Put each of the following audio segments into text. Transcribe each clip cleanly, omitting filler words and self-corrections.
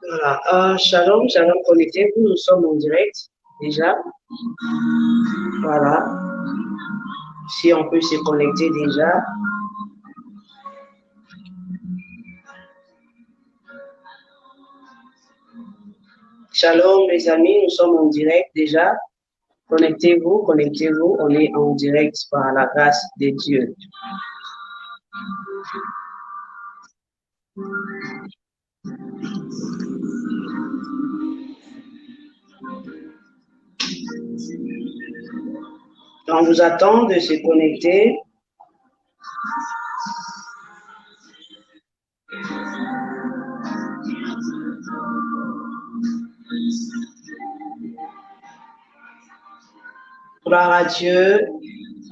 Voilà. Shalom, shalom, connectez-vous, nous sommes en direct déjà. Voilà. Si on peut se connecter déjà. Shalom les amis, nous sommes en direct déjà. Connectez-vous, connectez-vous, on est en direct par la grâce de Dieu. On vous attend de se connecter. Gloire à Dieu,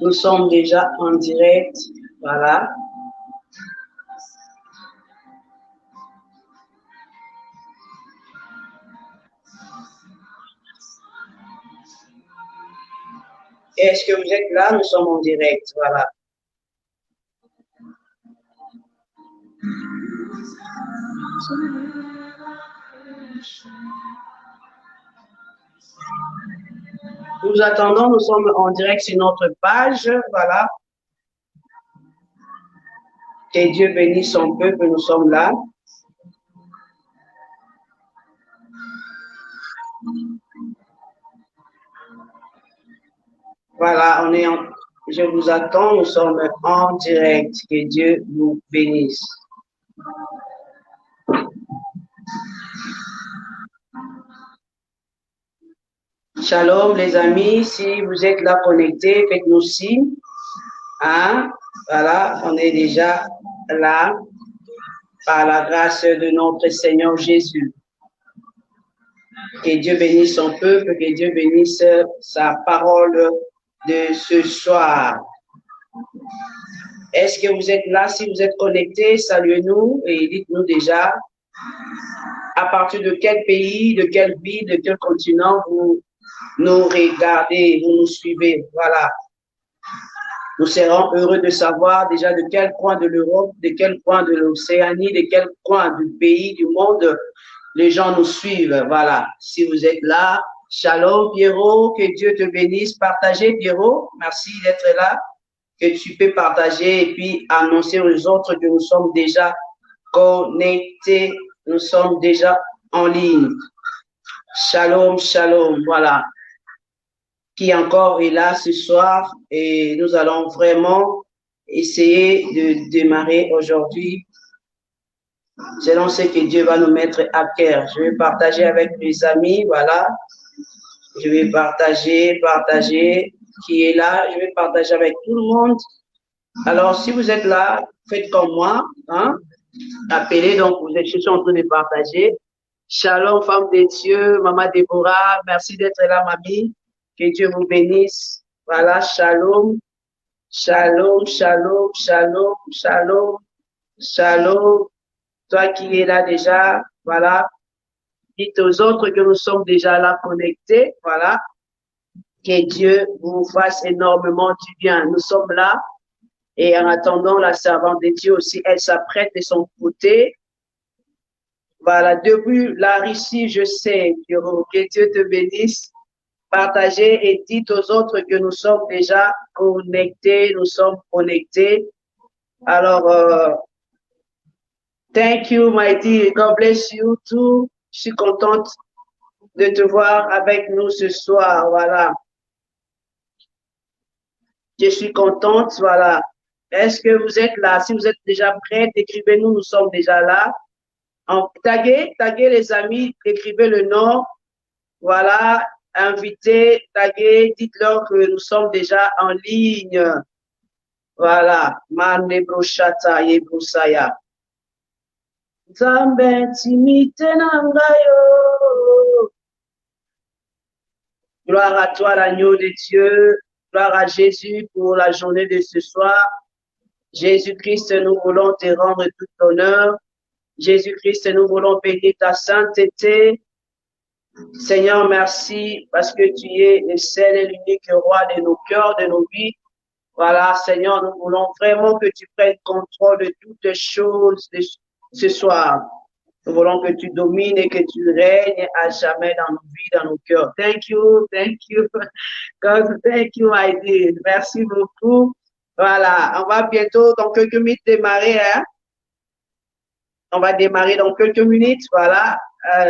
nous sommes déjà en direct, voilà. Est-ce que vous êtes là? Nous sommes en direct, voilà. Nous attendons, nous sommes en direct sur notre page, voilà. Que Dieu bénisse son peuple, nous sommes là. Voilà, je vous attends, nous sommes en direct. Que Dieu vous bénisse. Shalom les amis, si vous êtes là connectés, faites-nous signe. Hein? Voilà, on est déjà là par la grâce de notre Seigneur Jésus. Que Dieu bénisse son peuple, que Dieu bénisse sa parole de ce soir. Est-ce que vous êtes là? Si vous êtes connectés, saluez-nous et dites-nous déjà à partir de quel pays, de quelle ville, de quel continent vous nous regardez, vous nous suivez. Voilà. Nous serons heureux de savoir déjà de quel coin de l'Europe, de quel coin de l'Océanie, de quel coin du pays, du monde, les gens nous suivent. Voilà. Si vous êtes là, shalom Pierrot, que Dieu te bénisse. Partagez Pierrot, merci d'être là. Que tu peux partager et puis annoncer aux autres que nous sommes déjà connectés, nous sommes déjà en ligne. Shalom, shalom, voilà. Qui encore est là ce soir et nous allons vraiment essayer de démarrer aujourd'hui selon ce que Dieu va nous mettre à cœur. Je vais partager avec mes amis, voilà. Je vais partager qui est là. Je vais partager avec tout le monde. Alors, si vous êtes là, faites comme moi, hein. Appelez, donc je suis en train de partager. Shalom, femme de Dieu, Maman Déborah, merci d'être là, mamie. Que Dieu vous bénisse. Voilà, shalom, shalom, shalom, shalom, shalom, shalom. Toi qui es là déjà, voilà. Dites aux autres que nous sommes déjà là connectés, voilà. Que Dieu vous fasse énormément du bien. Nous sommes là et en attendant, la servante de Dieu aussi, elle s'apprête de son côté. Voilà, depuis la Russie, je sais que Dieu te bénisse. Partagez et dites aux autres que nous sommes déjà connectés, nous sommes connectés. Alors, thank you, my dear. God bless you too. Je suis contente de te voir avec nous ce soir. Voilà. Je suis contente. Voilà. Est-ce que vous êtes là? Si vous êtes déjà prêts, écrivez-nous. Nous sommes déjà là. Taguez les amis. Écrivez le nom. Voilà. Invitez, taguez, dites-leur que nous sommes déjà en ligne. Voilà. Mane brochata ye brosaya. Nzambe intimité nangayo. Gloire à toi, l'agneau de Dieu. Gloire à Jésus pour la journée de ce soir. Jésus-Christ, nous voulons te rendre tout honneur. Jésus-Christ, nous voulons bénir ta sainteté. Seigneur, merci parce que tu es le seul et l'unique roi de nos cœurs, de nos vies. Voilà, Seigneur, nous voulons vraiment que tu prennes contrôle de toutes choses ce soir. Nous voulons que tu domines et que tu règnes à jamais dans nos vies, dans nos cœurs. Thank you, God, thank you, my dear. Merci beaucoup. Voilà, on va bientôt, dans quelques minutes, démarrer. Hein? On va démarrer dans quelques minutes. Voilà,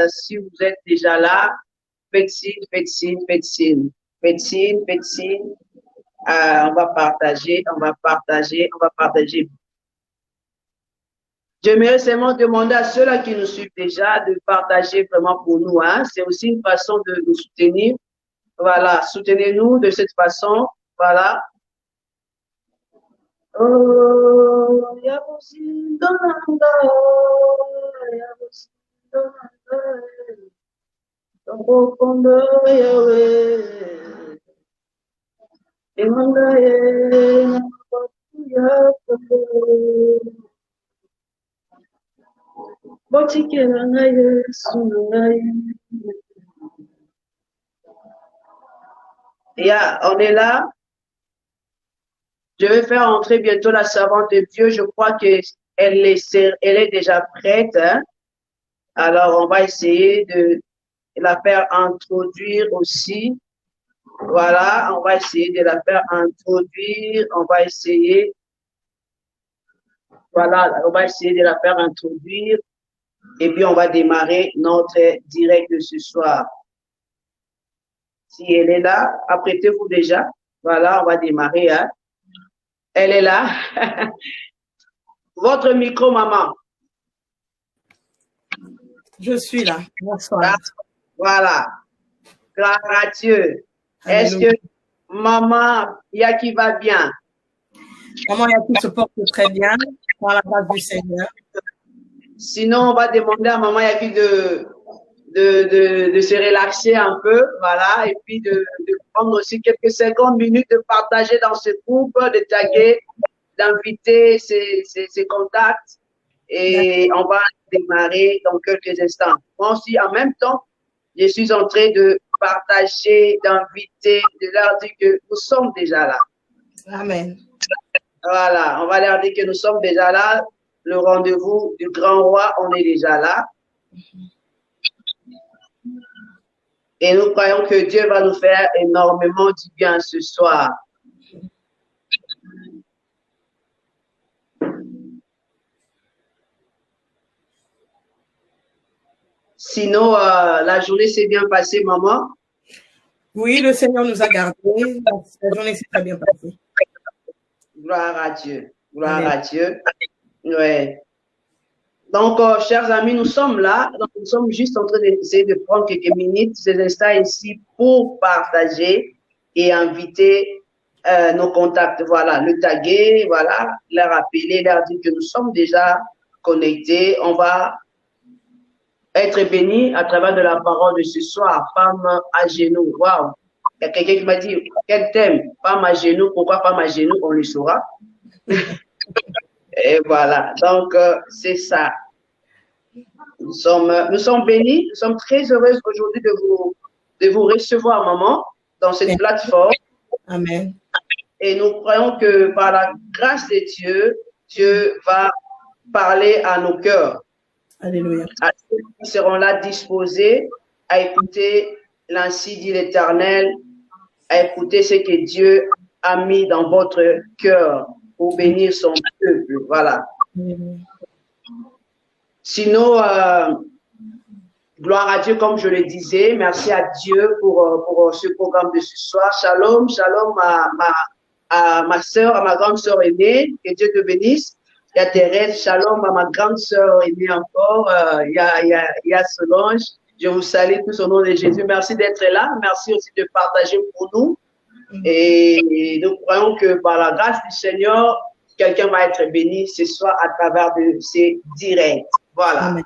si vous êtes déjà là, faites signe, faites signe, faites signe. Faites signe, faites signe. On va partager, on va partager, on va partager. J'aimerais seulement demander à ceux-là qui nous suivent déjà de partager vraiment pour nous. Hein. C'est aussi une façon de nous soutenir. Voilà, soutenez-nous de cette façon. Voilà. Oh, Yeah, on est là. Je vais faire entrer bientôt la servante de Dieu. Je crois qu'elle est déjà prête. Hein? Alors, on va essayer de la faire introduire aussi. Voilà, on va essayer de la faire introduire. On va essayer. Voilà, on va essayer de la faire introduire. Et puis, on va démarrer notre direct de ce soir. Si elle est là, apprêtez-vous déjà. Voilà, on va démarrer. Hein. Elle est là. Votre micro, maman. Je suis là. Bonsoir. Voilà. Gloire à Dieu. Est-ce que maman Yaki va bien? Maman Yaki se porte très bien par la grâce du Seigneur. Sinon, on va demander à maman Yaki de se relaxer un peu, voilà, et puis de prendre aussi quelques 50 minutes de partager dans ce groupe, de taguer, d'inviter ses contacts, et on va démarrer dans quelques instants. Moi aussi, en même temps, je suis en train de partager, d'inviter, de leur dire que nous sommes déjà là. Amen. Voilà, on va leur dire que nous sommes déjà là. Le rendez-vous du grand roi, on est déjà là. Et nous croyons que Dieu va nous faire énormément du bien ce soir. Sinon, la journée s'est bien passée, maman? Oui, le Seigneur nous a gardés. La journée s'est très bien passée. Gloire à Dieu. Gloire à Dieu. Ouais. Donc, chers amis, nous sommes là. Donc, nous sommes juste en train d'essayer de prendre quelques minutes, ces instants ici, pour partager et inviter nos contacts. Voilà, le taguer, voilà, leur appeler, leur dire que nous sommes déjà connectés. On va être bénis à travers de la parole de ce soir. Femme à genoux. Waouh! Il y a quelqu'un qui m'a dit, quel thème? Femme à genoux. Pourquoi femme à genoux? On le saura. Et voilà. Donc, c'est ça. Nous sommes bénis. Nous sommes très heureuses aujourd'hui de vous recevoir, maman, dans cette plateforme. Amen. Et nous croyons que par la grâce de Dieu, Dieu va parler à nos cœurs. Alléluia. À ceux qui seront là disposés à écouter l'ainsi dit l'Éternel, à écouter ce que Dieu a mis dans votre cœur pour bénir son peuple. Voilà. Alléluia. Sinon, gloire à Dieu, comme je le disais. Merci à Dieu pour ce programme de ce soir. Shalom, shalom à ma soeur, à ma grande sœur aînée. Que Dieu te bénisse. Il y a Thérèse, shalom à ma grande sœur aînée encore. Il y a Solange. Je vous salue tous au nom de Jésus. Merci d'être là. Merci aussi de partager pour nous. Et nous croyons que par la grâce du Seigneur, quelqu'un va être béni ce soir à travers de ces directs. Voilà. Amen.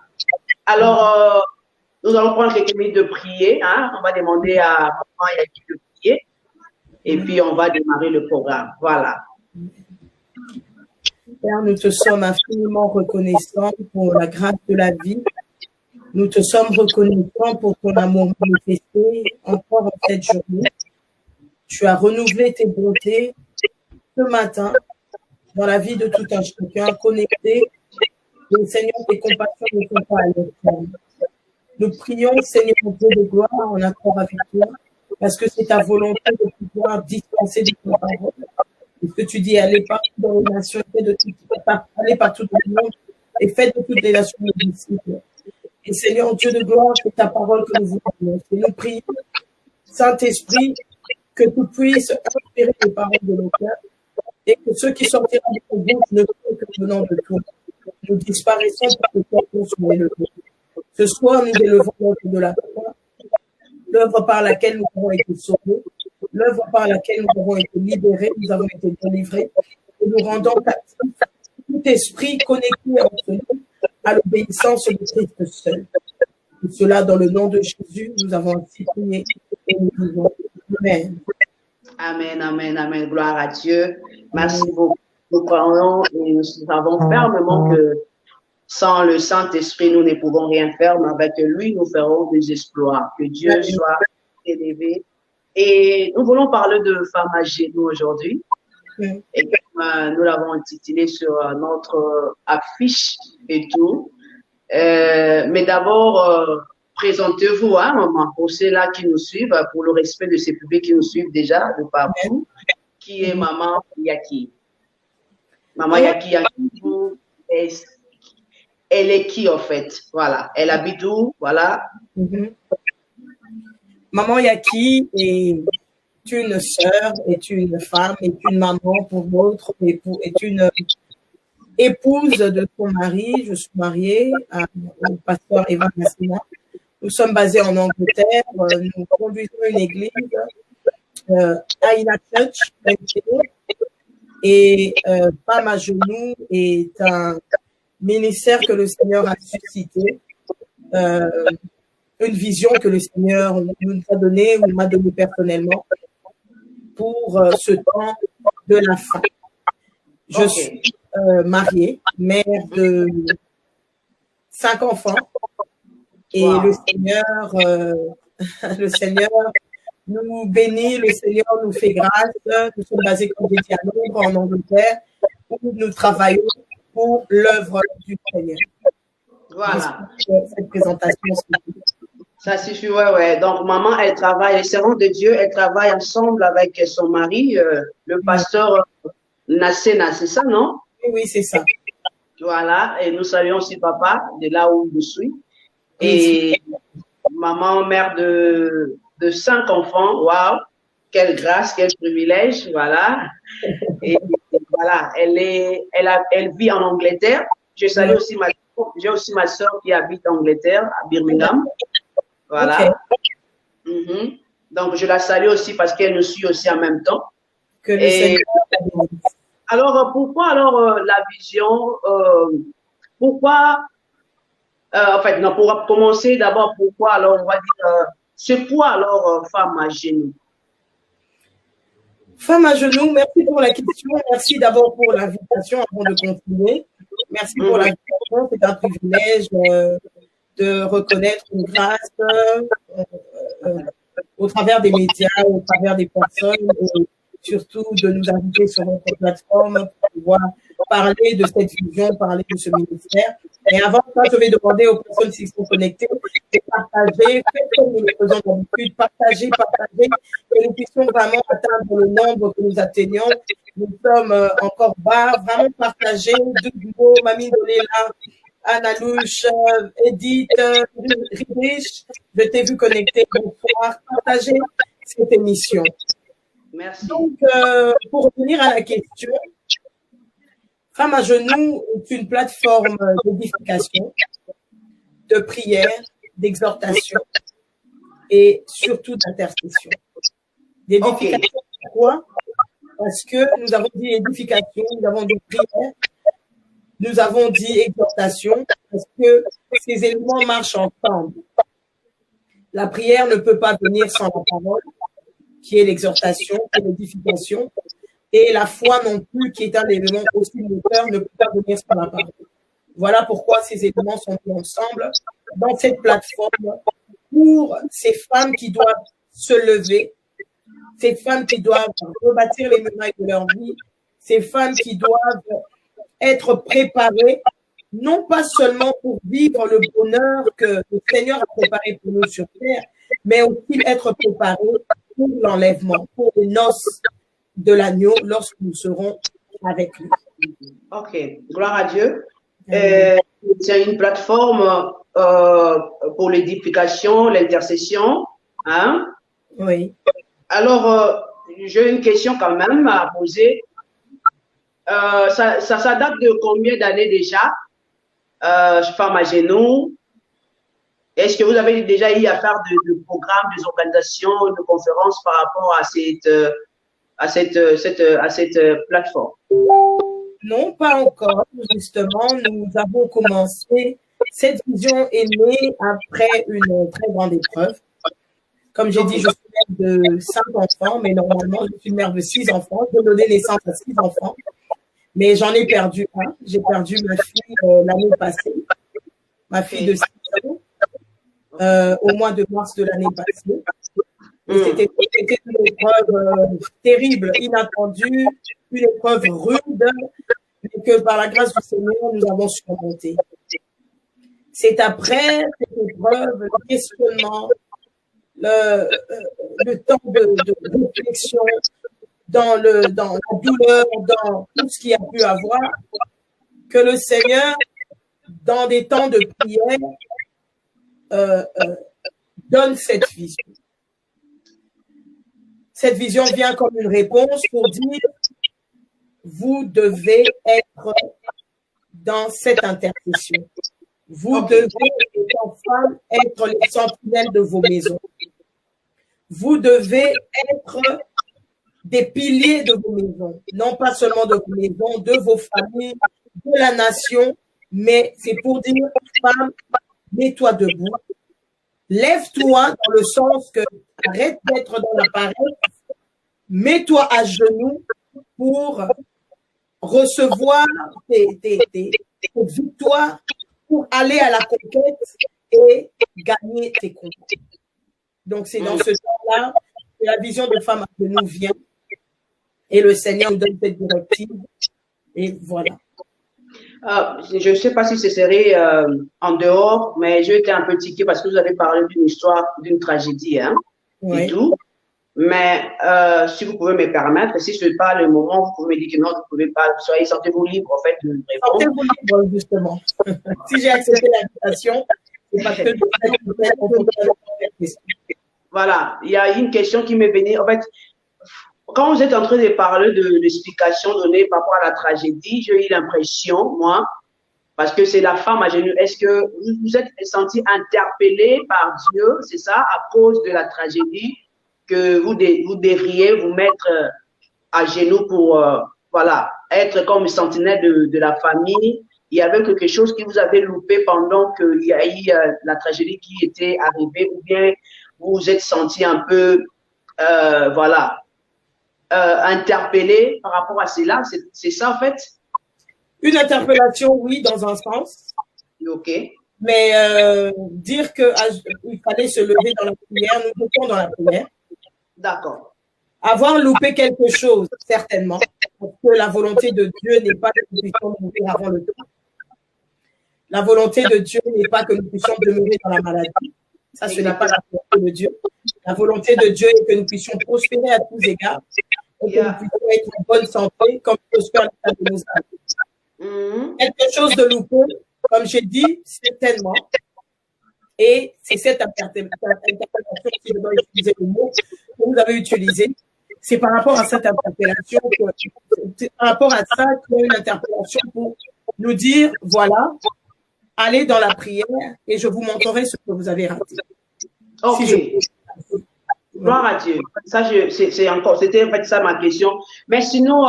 Alors, nous allons prendre quelques minutes de prier. Hein. On va demander à maman Yaki de prier. Et puis, on va démarrer le programme. Voilà. Père, nous te sommes infiniment reconnaissants pour la grâce de la vie. Nous te sommes reconnaissants pour ton amour manifesté encore en cette journée. Tu as renouvelé tes bontés ce matin dans la vie de tout un chacun connecté. Et Seigneur, tes compassions ne sont pas à l'extrême. Nous prions, Seigneur Dieu de gloire, en accord avec toi, parce que c'est ta volonté de pouvoir dispenser de ton parole. Et ce que tu dis, allez partout dans les nations, allez partout dans le monde et faites de toutes les nations des disciples. Et Seigneur Dieu de gloire, c'est ta parole que nous vous donnons. Et nous prions, Saint-Esprit, que tu puisses inspirer les paroles de nos cœurs et que ceux qui sortiront de ton bouche ne soient que venant de toi. Nous disparaissons pour que toi soit élevé. Ce soir, nous élevons l'œuvre de la foi, l'œuvre par laquelle nous avons été sauvés, l'œuvre par laquelle nous avons été libérés, nous avons été délivrés, et nous rendons actifs tout esprit connecté entre nous à l'obéissance de Christ seul. Et cela, dans le nom de Jésus, nous avons ainsi prié et nous disons Amen. Amen, amen, amen. Gloire à Dieu. Merci beaucoup. Nous croyons et nous savons fermement que sans le Saint-Esprit, nous ne pouvons rien faire, mais avec lui, nous ferons des exploits. Que Dieu soit élevé. Et nous voulons parler de femmes à genoux aujourd'hui. Et comme nous l'avons intitulé sur notre affiche et tout. Mais d'abord, présentez-vous, hein, maman, pour ceux-là qui nous suivent, pour le respect de ces publics qui nous suivent déjà de partout. Qui est maman Yaki? Maman Yaki, elle est qui en fait? Voilà. Elle habite où? Voilà. Maman Yaki est une sœur, est une femme, est une maman pour l'autre, est une épouse de son mari. Je suis mariée au pasteur Evan Massina. Nous sommes basés en Angleterre. Nous conduisons une église, Aina Church, et Femme à genoux est un ministère que le Seigneur a suscité, une vision que le Seigneur nous a donnée ou m'a donnée personnellement pour ce temps de la fin. Je suis mariée, mère de 5 enfants, et le Seigneur nous bénit, le Seigneur nous fait grâce. Nous sommes basés, comme j'ai dit, à Londres, en Angleterre, où nous travaillons pour l'œuvre du Seigneur. Voilà. Cette présentation. Ça suffit, ouais. Donc, maman, elle travaille, les servantes de Dieu, elle travaille ensemble avec son mari, le pasteur Nassena, c'est ça, non? Oui, c'est ça. Voilà. Et nous saluons aussi papa, de là où je suis. Et maman, mère de 5 enfants, waouh, quelle grâce, quel privilège, voilà. Et voilà, elle vit en Angleterre. Je salue aussi j'ai aussi ma soeur qui habite en Angleterre, à Birmingham. Voilà. Okay. Donc, je la salue aussi parce qu'elle nous suit aussi en même temps. Alors, pourquoi la vision, pourquoi, en fait, non, pour commencer d'abord, pourquoi alors, on va dire, c'est quoi alors femme à genoux? Femme à genoux, merci pour la question. Merci d'abord pour l'invitation avant de continuer. Merci pour l'invitation. C'est un privilège de reconnaître une grâce au travers des médias, au travers des personnes, et surtout de nous inviter sur notre plateforme pour pouvoir parler de cette vision, parler de ce ministère. Et avant ça, je vais demander aux personnes qui sont connectées de partager, faites comme nous le faisons d'habitude, partager, que nous puissions vraiment atteindre le nombre que nous atteignons. Nous sommes encore bas, vraiment partager, Dugo, Mamie Doléla, Anna Louche, Edith, Ridish, je t'ai vu connecter, bonsoir, partager cette émission. Merci. Donc, pour revenir à la question, Femme à genoux est une plateforme d'édification, de prière, d'exhortation et surtout d'intercession. D'édification, pourquoi? Parce que nous avons dit édification, nous avons dit prière, Nous avons dit exhortation parce que ces éléments marchent ensemble. La prière ne peut pas venir sans la parole, qui est l'exhortation, qui est l'édification, et la foi non plus, qui est un élément aussi moteur, ne peut pas venir sans la parole. Voilà pourquoi ces éléments sont mis ensemble dans cette plateforme pour ces femmes qui doivent se lever, ces femmes qui doivent rebâtir les murailles de leur vie, ces femmes qui doivent être préparées, non pas seulement pour vivre le bonheur que le Seigneur a préparé pour nous sur terre, mais aussi être préparées pour l'enlèvement, pour les noces de l'agneau lorsque nous serons avec lui. Ok, gloire à Dieu. C'est une plateforme pour l'édification, l'intercession. Hein? Oui. Alors, j'ai une question quand même à poser. Ça date de combien d'années déjà? Femme à genoux. Est-ce que vous avez déjà eu à faire de programmes, des organisations, de conférences par rapport à cette plateforme? Non, pas encore. Justement, nous avons commencé. Cette vision est née après une très grande épreuve. Comme j'ai dit, je suis mère de 5 enfants, mais normalement, je suis mère de 6 enfants. J'ai donné naissance à 6 enfants, mais j'en ai perdu un. J'ai perdu ma fille l'année passée, ma fille de 6 ans, au mois de mars de l'année passée. C'était une épreuve terrible, inattendue, une épreuve rude, mais que par la grâce du Seigneur, nous avons surmonté. C'est après cette épreuve, le questionnement, le temps de réflexion, dans la douleur, dans tout ce qu'il y a pu avoir, que le Seigneur, dans des temps de prière, donne cette vision. Cette vision vient comme une réponse pour dire, vous devez être dans cette intercession. Vous devez, les femmes, être les sentinelles de vos maisons. Vous devez être des piliers de vos maisons, non pas seulement de vos maisons, de vos familles, de la nation, mais c'est pour dire, femme, mets-toi debout, lève-toi dans le sens que arrête d'être dans la paresse, mets-toi à genoux pour recevoir tes victoires, pour aller à la conquête et gagner tes combats. Donc, c'est dans ce temps-là que la vision de femme à genoux vient et le Seigneur nous donne cette directive. Et voilà. Je ne sais pas si ce serait en dehors, mais j'ai été un peu tiquée parce que vous avez parlé d'une histoire, d'une tragédie, hein, Oui. et tout. Mais si vous pouvez me permettre, si ce n'est pas le moment, vous pouvez me dire que non, vous ne pouvez pas, sentez-vous libre, en fait, de me répondre. Sentez-vous libre, justement. Si j'ai accepté l'invitation, c'est parce que voilà, il y a une question qui m'est venue. En fait, quand vous êtes en train de parler de l'explication donnée par rapport à la tragédie, j'ai eu l'impression, moi, parce que c'est la femme à genoux, est-ce que vous vous êtes senti interpellé par Dieu, c'est ça, à cause de la tragédie, que vous devriez vous mettre à genoux pour, voilà, être comme sentinelle de la famille? Il y avait quelque chose qui vous avait loupé pendant qu'il y a eu la tragédie qui était arrivée, ou bien vous vous êtes senti un peu, voilà, interpellé par rapport à cela? C'est ça, en fait? Une interpellation, oui, dans un sens. Ok. Mais dire qu'il fallait se lever dans la prière, nous étions dans la prière. D'accord. Avoir loupé quelque chose, certainement, parce que la volonté de Dieu n'est pas que nous puissions mourir avant le temps. La volonté de Dieu n'est pas que nous puissions demeurer dans la maladie. Ça, ce n'est pas la volonté de Dieu. La volonté de Dieu est que nous puissions prospérer à tous égards et que nous puissions être en bonne santé comme prospère l'état de nos âmes. Quelque chose de loupé, comme j'ai dit, certainement. Et c'est cette interprétation, si je dois utiliser le mot que vous avez utilisé, c'est par rapport à cette interpellation, c'est par rapport à ça qu'il y a une interpellation pour nous dire, voilà, allez dans la prière et je vous montrerai ce que vous avez raté. Ok. Gloire à Dieu. Ça, c'est encore, c'était en fait ça ma question. Mais sinon,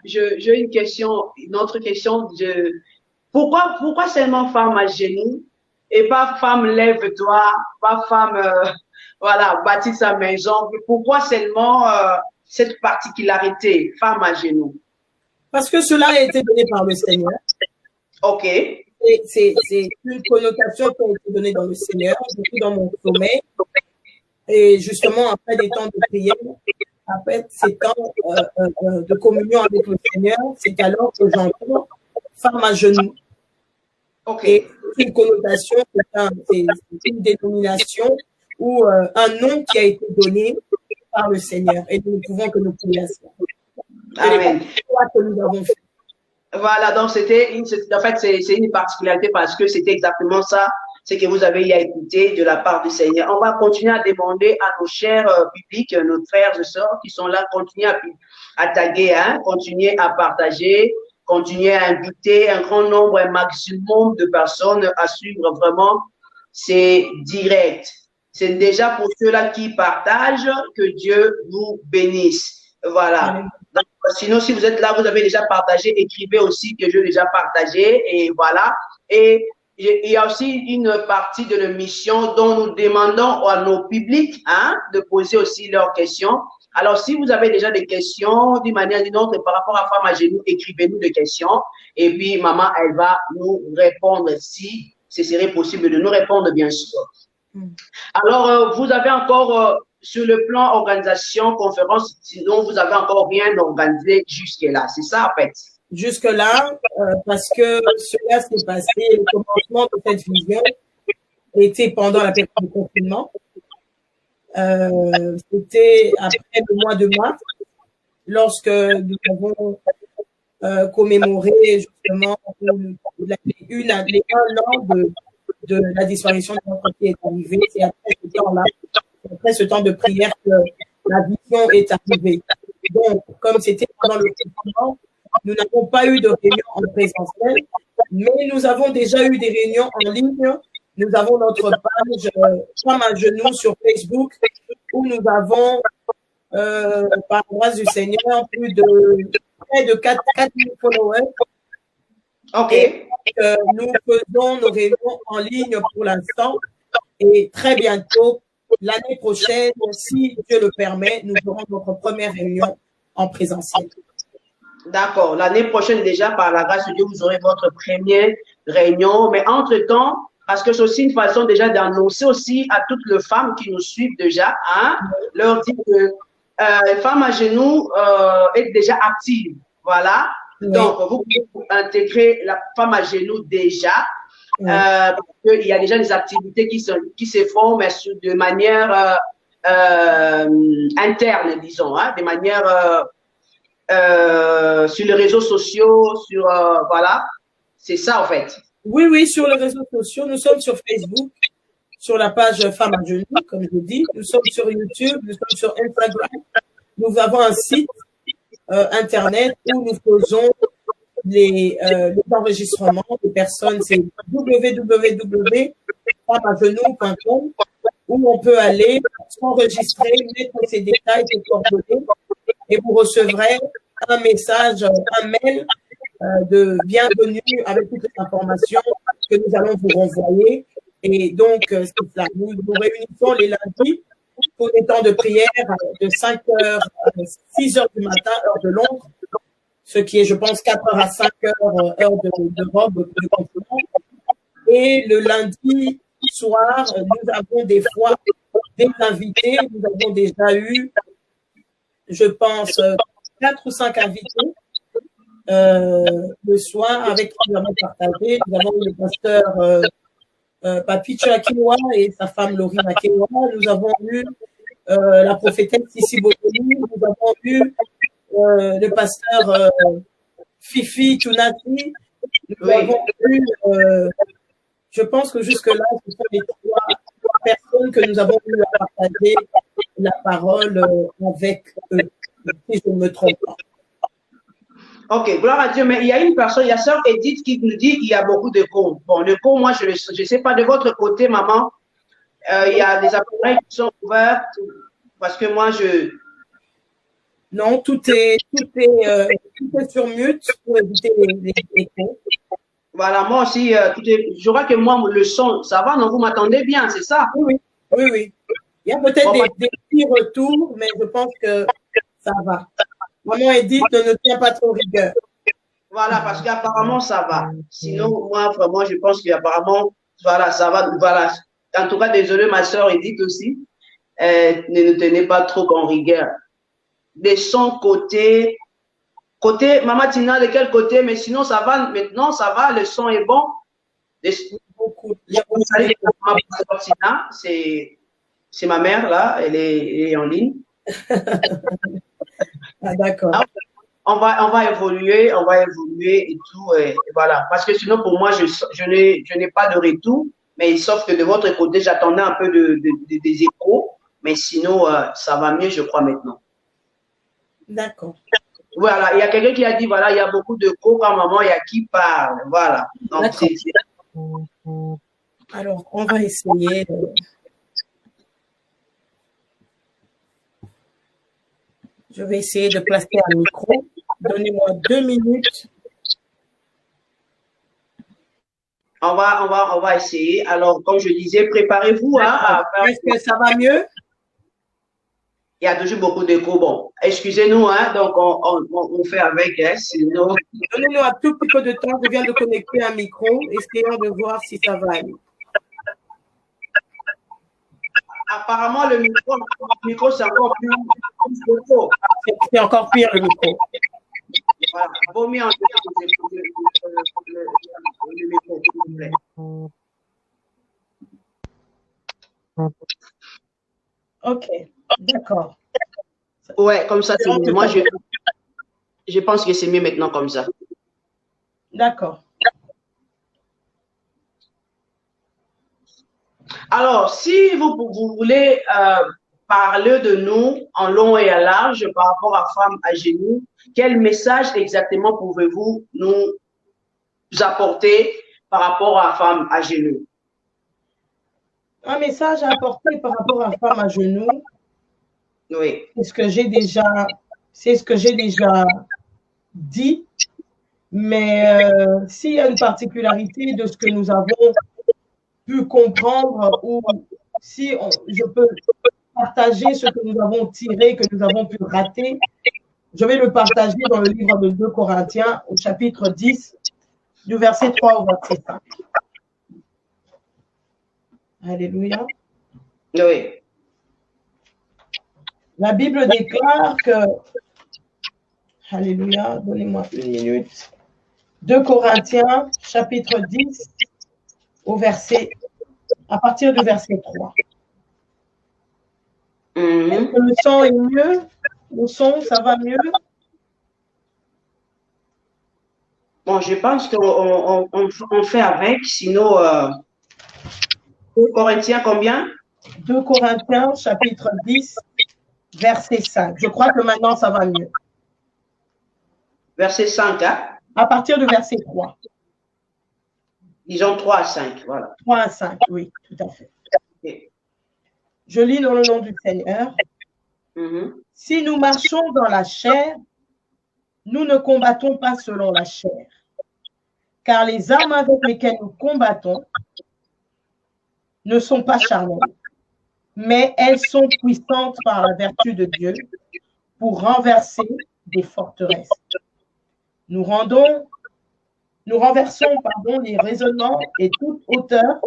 j'ai une question, une autre question. Pourquoi seulement femme à genoux et pas femme lève-toi, pas femme, voilà, bâtit sa maison. Pourquoi seulement cette particularité, femme à genoux? Parce que cela a été donné par le Seigneur. OK. C'est une connotation qui a été donnée dans le Seigneur, depuis dans mon sommeil. Et justement, après des temps de prière, après ces temps de communion avec le Seigneur, c'est alors que j'entends femme à genoux. Okay. Et c'est une connotation, c'est une dénomination ou un nom qui a été donné par le Seigneur. Et nous ne pouvons que nous prier à ça. Amen. Que nous avons fait. Voilà, donc en fait, c'est une particularité parce que c'était exactement ça, ce que vous avez écouté de la part du Seigneur. On va continuer à demander à nos chers publics, nos frères et sœurs qui sont là, continuer à taguer, hein, continuer à partager, continuer à inviter un grand nombre, un maximum de personnes à suivre vraiment ces directs. C'est déjà pour ceux-là qui partagent que Dieu vous bénisse. Voilà. Donc, sinon, si vous êtes là, vous avez déjà partagé, écrivez aussi que j'ai déjà partagé et voilà. Et il y a aussi une partie de l'émission dont nous demandons à nos publics hein, de poser aussi leurs questions. Alors, si vous avez déjà des questions d'une manière ou d'une autre par rapport à Femme à genoux, écrivez-nous des questions et puis maman, elle va nous répondre si ce serait possible de nous répondre, bien sûr. Alors, vous avez encore sur le plan organisation, conférence, sinon vous avez encore rien organisé jusque-là. C'est ça, en fait. Jusque-là, parce que cela s'est passé, le commencement de cette vision était pendant la période de confinement. C'était après le mois de mars, lorsque nous avons commémoré justement les 1 an de la disparition de notre fille est arrivée. C'est après ce temps-là, après ce temps de prière que la vision est arrivée. Donc, comme c'était pendant le confinement, nous n'avons pas eu de réunion en présentiel, mais nous avons déjà eu des réunions en ligne. Nous avons notre page Femme à genoux sur Facebook où nous avons, par grâce du Seigneur, près de 4 000 followers. OK. Et nous faisons nos réunions en ligne pour l'instant et très bientôt, l'année prochaine, si Dieu le permet, nous aurons notre première réunion en présentiel. D'accord. L'année prochaine, déjà, par la grâce de Dieu, vous aurez votre première réunion. Mais entre-temps, parce que c'est aussi une façon déjà d'annoncer aussi à toutes les femmes qui nous suivent déjà, hein, leur dire que Femme à genoux est déjà active. Voilà. Oui. Donc, vous pouvez intégrer la Femme à genoux déjà. Oui. Parce qu'il y a déjà des activités qui se font, mais de manière interne, disons, hein, de manière sur les réseaux sociaux, sur voilà, c'est ça en fait. Oui, oui, sur les réseaux sociaux, nous sommes sur Facebook, sur la page Femme à genoux, comme je dis, nous sommes sur YouTube, nous sommes sur Instagram, nous avons un site internet où nous faisons les enregistrements des personnes, c'est www.femmeagenoux.com où on peut aller s'enregistrer, mettre ses détails, ses coordonnées et vous recevrez un message, un mail de bienvenue avec toutes les informations que nous allons vous renvoyer. Et donc, c'est ça. Nous nous réunissons les lundis pour des temps de prière de 5h à 6h du matin, heure de Londres, ce qui est, je pense, 4h à 5h, heure d'Europe, de continent. Et le lundi soir, nous avons des fois des invités. Nous avons déjà eu, je pense, 4 ou 5 invités le soir avec qui nous avons partagé. Nous avons eu le pasteur Papicho Akewa et sa femme Laurine Akewa. Nous avons eu la prophétesse Sissi Botoni. Nous avons eu le pasteur Fifi Tunati. Nous avons eu, je pense que jusque-là, ce sont les 3 personnes que nous avons eu à partager la parole avec eux, si je ne me trompe pas. Ok, gloire à Dieu. Mais il y a une personne, il y a sœur Edith qui nous dit qu'il y a beaucoup de cons. Bon, le con, moi, je ne sais pas de votre côté, maman. Il y a des appareils qui sont ouverts parce que moi, Non, tout est sur mute pour éviter les échos. Voilà, moi aussi, je vois que moi, le son, ça va, non, vous m'attendez bien, c'est ça? Oui, oui, oui. Il y a peut-être des petits retours, mais je pense que ça va. Maman Edith ne tient pas trop rigueur. Voilà, parce qu'apparemment, ça va. Sinon, moi, vraiment, je pense qu'apparemment, voilà, ça va. Voilà. En tout cas, désolé, ma soeur Edith aussi. Ne nous tenez pas trop en rigueur. De son côté, Maman Tina, de quel côté? Mais sinon, ça va. Maintenant, ça va. Le son est bon. Beaucoup. Maman Tina, c'est ma mère, là. Elle est en ligne. Ah, d'accord. On va évoluer et tout. Et voilà. Parce que sinon, pour moi, je n'ai pas de retour. Mais sauf que de votre côté, j'attendais un peu des échos. Mais sinon, ça va mieux, je crois, maintenant. D'accord. Voilà. Il y a quelqu'un qui a dit, voilà, il y a beaucoup de co quand maman, il y a qui parle. Voilà. Donc, alors, on va essayer. Je vais essayer de placer un micro. Donnez-moi 2 minutes. On va essayer. Alors, comme je disais, préparez-vous à faire. Est-ce que ça va mieux? Il y a toujours beaucoup d'écho. Bon, excusez-nous, hein, donc on fait avec, hein, sinon. Donnez-nous un tout petit peu de temps. Je viens de connecter un micro. Essayons de voir si ça va aller. Apparemment, le micro c'est encore plus fort. C'est encore pire, le micro. Voilà, vaut mieux enlever le micro, s'il vous plaît. Ok, d'accord. Ouais, comme ça, c'est mieux. Moi, je pense que c'est mieux maintenant comme ça. D'accord. Alors, si vous voulez parler de nous en long et en large par rapport à Femmes à genoux, quel message exactement pouvez-vous nous apporter par rapport à Femmes à genoux? Un message à apporter par rapport à Femmes à genoux. Oui. C'est ce que j'ai déjà dit, mais s'il y a une particularité de ce que nous avons pu comprendre ou si je peux partager ce que nous avons tiré, que nous avons pu rater, je vais le partager dans le livre de 2 Corinthiens au chapitre 10, du verset 3 au verset 5. Alléluia. Oui. La Bible déclare que, alléluia, donnez-moi 1 minute, 2 Corinthiens, chapitre 10, à partir du verset 3. Est-ce que le son est mieux? Le son, ça va mieux? Bon, je pense qu'on fait avec, sinon, 2 Corinthiens combien? 2 Corinthiens, chapitre 10, verset 5. Je crois que maintenant, ça va mieux. Verset 5, hein? À partir du verset 3. Disons 3 à 5, voilà. 3 à 5, oui, tout à fait. Okay. Je lis dans le nom du Seigneur. Si nous marchons dans la chair, nous ne combattons pas selon la chair, car les armes avec lesquelles nous combattons ne sont pas charnelles, mais elles sont puissantes par la vertu de Dieu pour renverser des forteresses. Nous renversons les raisonnements et toute hauteur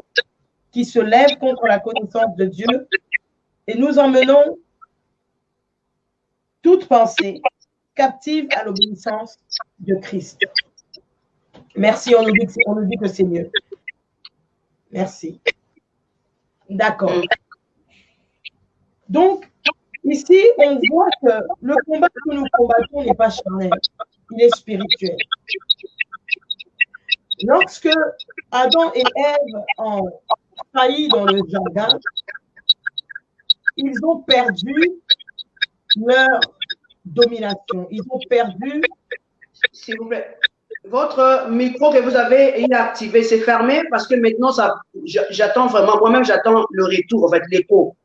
qui se lève contre la connaissance de Dieu et nous emmenons toute pensée captive à l'obéissance de Christ. Merci, on nous dit que c'est mieux. Merci. D'accord. Donc, ici, on voit que le combat que nous combattons n'est pas charnel, il est spirituel. Lorsque Adam et Ève ont failli dans le jardin, ils ont perdu leur domination. Ils ont perdu. S'il vous plaît, Votre micro que vous avez activé, c'est fermé parce que maintenant, j'attends vraiment, moi-même, j'attends le retour, en fait, l'écho.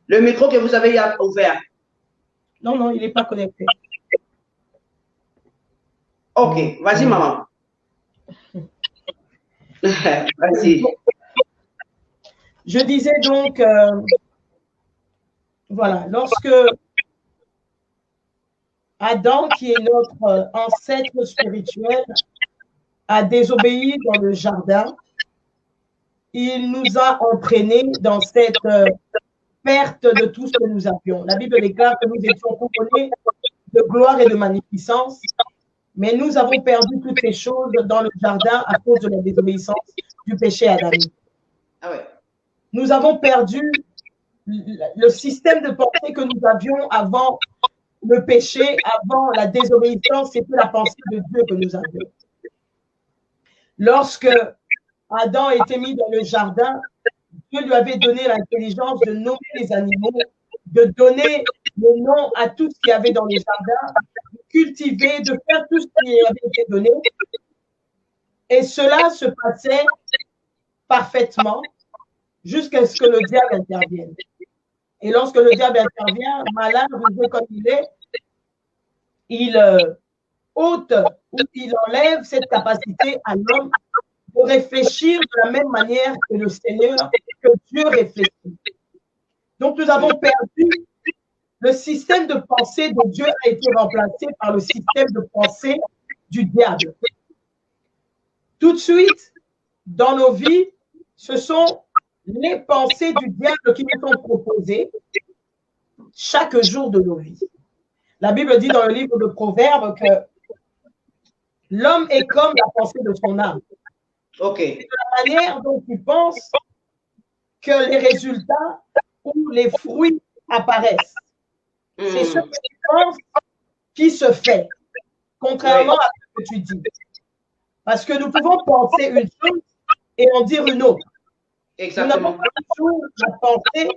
Le micro que vous avez ouvert. Non, non, il n'est pas connecté. Ok, vas-y, maman. Vas-y. Je disais donc, voilà, lorsque Adam, qui est notre ancêtre spirituel, a désobéi dans le jardin, il nous a entraînés dans cette perte de tout ce que nous avions. La Bible déclare que nous étions couronnés de gloire et de magnificence, mais nous avons perdu toutes ces choses dans le jardin à cause de la désobéissance du péché adamique. Ah ouais. Nous avons perdu le système de pensée que nous avions avant le péché, avant la désobéissance, c'était la pensée de Dieu que nous avions. Lorsque Adam était mis dans le jardin, Dieu lui avait donné l'intelligence de nommer les animaux, de donner le nom à tout ce qu'il y avait dans le jardin, de cultiver, de faire tout ce qui avait été donné. Et cela se passait parfaitement jusqu'à ce que le diable intervienne. Et lorsque le diable intervient, malin, rusé comme il est, il ôte ou il enlève cette capacité à l'homme de réfléchir de la même manière que le Seigneur, que Dieu réfléchit. Donc, nous avons perdu le système de pensée de Dieu a été remplacé par le système de pensée du diable. Tout de suite, dans nos vies, ce sont les pensées du diable qui nous sont proposées chaque jour de nos vies. La Bible dit dans le livre de Proverbes que l'homme est comme la pensée de son âme. Ok. C'est de la manière dont tu penses que les résultats ou les fruits apparaissent. C'est ce que tu penses qui se fait, contrairement à ce que tu dis. Parce que nous pouvons penser une chose et en dire une autre. Exactement. Nous n'avons pas toujours la pensée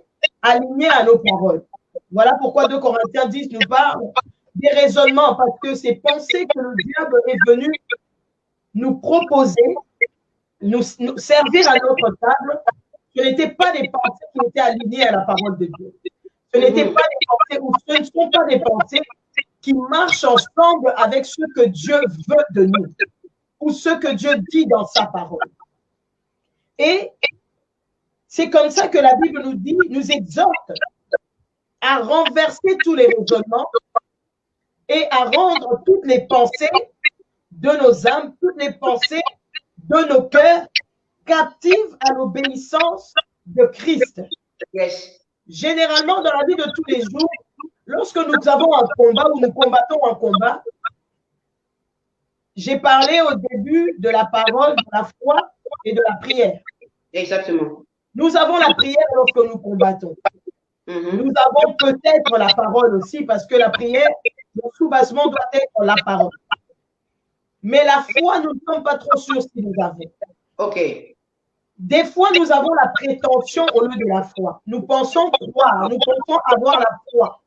alignée à nos paroles. Voilà pourquoi 2 Corinthiens 10 nous parle des raisonnements, parce que ces pensées que le diable est venu nous proposer, nous servir à notre table, ce n'étaient pas des pensées qui étaient alignées à la parole de Dieu. Ce n'étaient pas des pensées, ou ce ne sont pas des pensées qui marchent ensemble avec ce que Dieu veut de nous, ou ce que Dieu dit dans sa parole. Et c'est comme ça que la Bible nous dit, nous exhorte à renverser tous les raisonnements et à rendre toutes les pensées de nos âmes, toutes les pensées de nos cœurs captives à l'obéissance de Christ. Yes. Généralement, dans la vie de tous les jours, lorsque nous avons un combat ou nous combattons un combat, j'ai parlé au début de la parole, de la foi et de la prière. Exactement. Nous avons la prière lorsque nous combattons. Nous avons peut-être la parole aussi, parce que la prière, le soubassement doit être la parole. Mais la foi, nous ne sommes pas trop sûrs si nous avons. Ok. Des fois, nous avons la prétention au lieu de la foi. Nous pensons croire, nous pensons avoir la foi.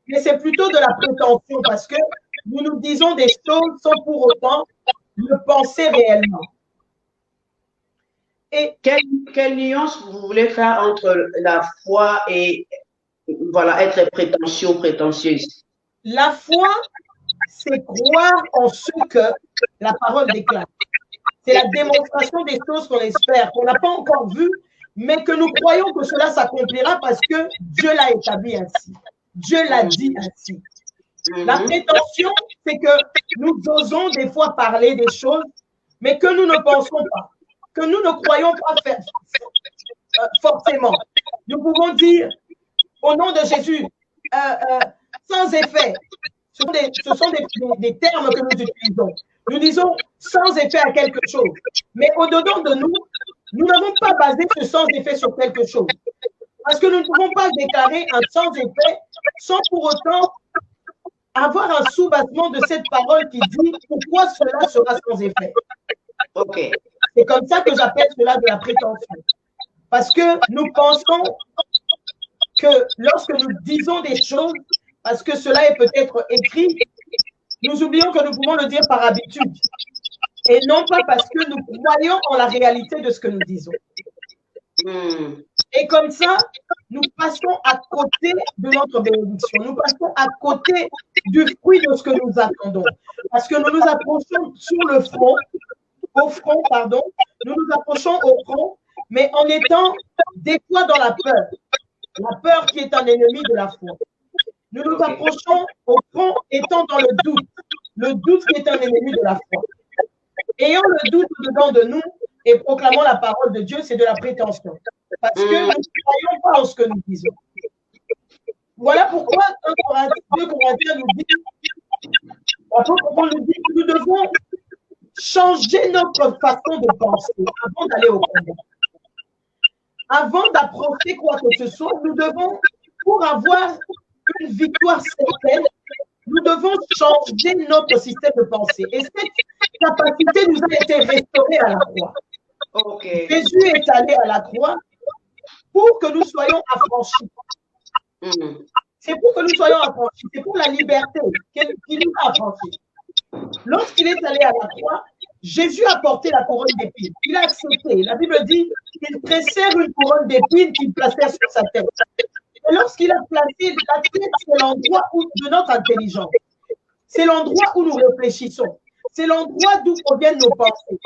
Mais c'est plutôt de la prétention, parce que nous nous disons des choses sans pour autant le penser réellement. Et quelle nuance vous voulez faire entre la foi et voilà, être prétentieux, prétentieuse? La foi, c'est croire en ce que la parole déclare. C'est la démonstration des choses qu'on espère, qu'on n'a pas encore vues, mais que nous croyons que cela s'accomplira parce que Dieu l'a établi ainsi. Dieu l'a dit ainsi. La prétention, c'est que nous osons des fois parler des choses, mais que nous ne pensons pas, que nous ne croyons pas faire forcément. Nous pouvons dire, au nom de Jésus, sans effet. Ce sont des termes que nous utilisons. Nous disons sans effet à quelque chose. Mais au-dedans de nous, nous n'avons pas basé ce sans effet sur quelque chose. Parce que nous ne pouvons pas déclarer un sans effet sans pour autant avoir un sous-bassement de cette parole qui dit pourquoi cela sera sans effet. Ok. C'est comme ça que j'appelle cela de la prétention. Parce que nous pensons que lorsque nous disons des choses, parce que cela est peut-être écrit, nous oublions que nous pouvons le dire par habitude. et non pas parce que nous croyons en la réalité de ce que nous disons. Et comme ça, nous passons à côté de notre bénédiction. Nous passons à côté du fruit de ce que nous attendons. Parce que nous nous approchons sur le front, au front, pardon. Nous nous approchons au front, mais en étant des fois dans la peur. La peur qui est un ennemi de la foi. Nous nous approchons au front étant dans le doute. Le doute qui est un ennemi de la foi. Ayant le doute dedans de nous et proclamant la parole de Dieu, c'est de la prétention. Parce que nous ne croyons pas en ce que nous disons. Voilà pourquoi 2 Corinthiens nous dit, que nous devons changer notre façon de penser avant d'aller au combat. Avant d'approcher quoi que ce soit, nous devons, pour avoir une victoire certaine, nous devons changer notre système de pensée. Et cette capacité nous a été restaurée à la croix. Jésus est allé à la croix pour que nous soyons affranchis. C'est pour que nous soyons affranchis. C'est pour la liberté qu'il nous a affranchis. Lorsqu'il est allé à la croix, Jésus a porté la couronne d'épines. Il a accepté. La Bible dit qu'il pressèrent une couronne d'épines qu'il plaçait sur sa tête. Et lorsqu'il a placé la tête, c'est l'endroit de notre intelligence. C'est l'endroit où nous réfléchissons. C'est l'endroit d'où proviennent nos pensées.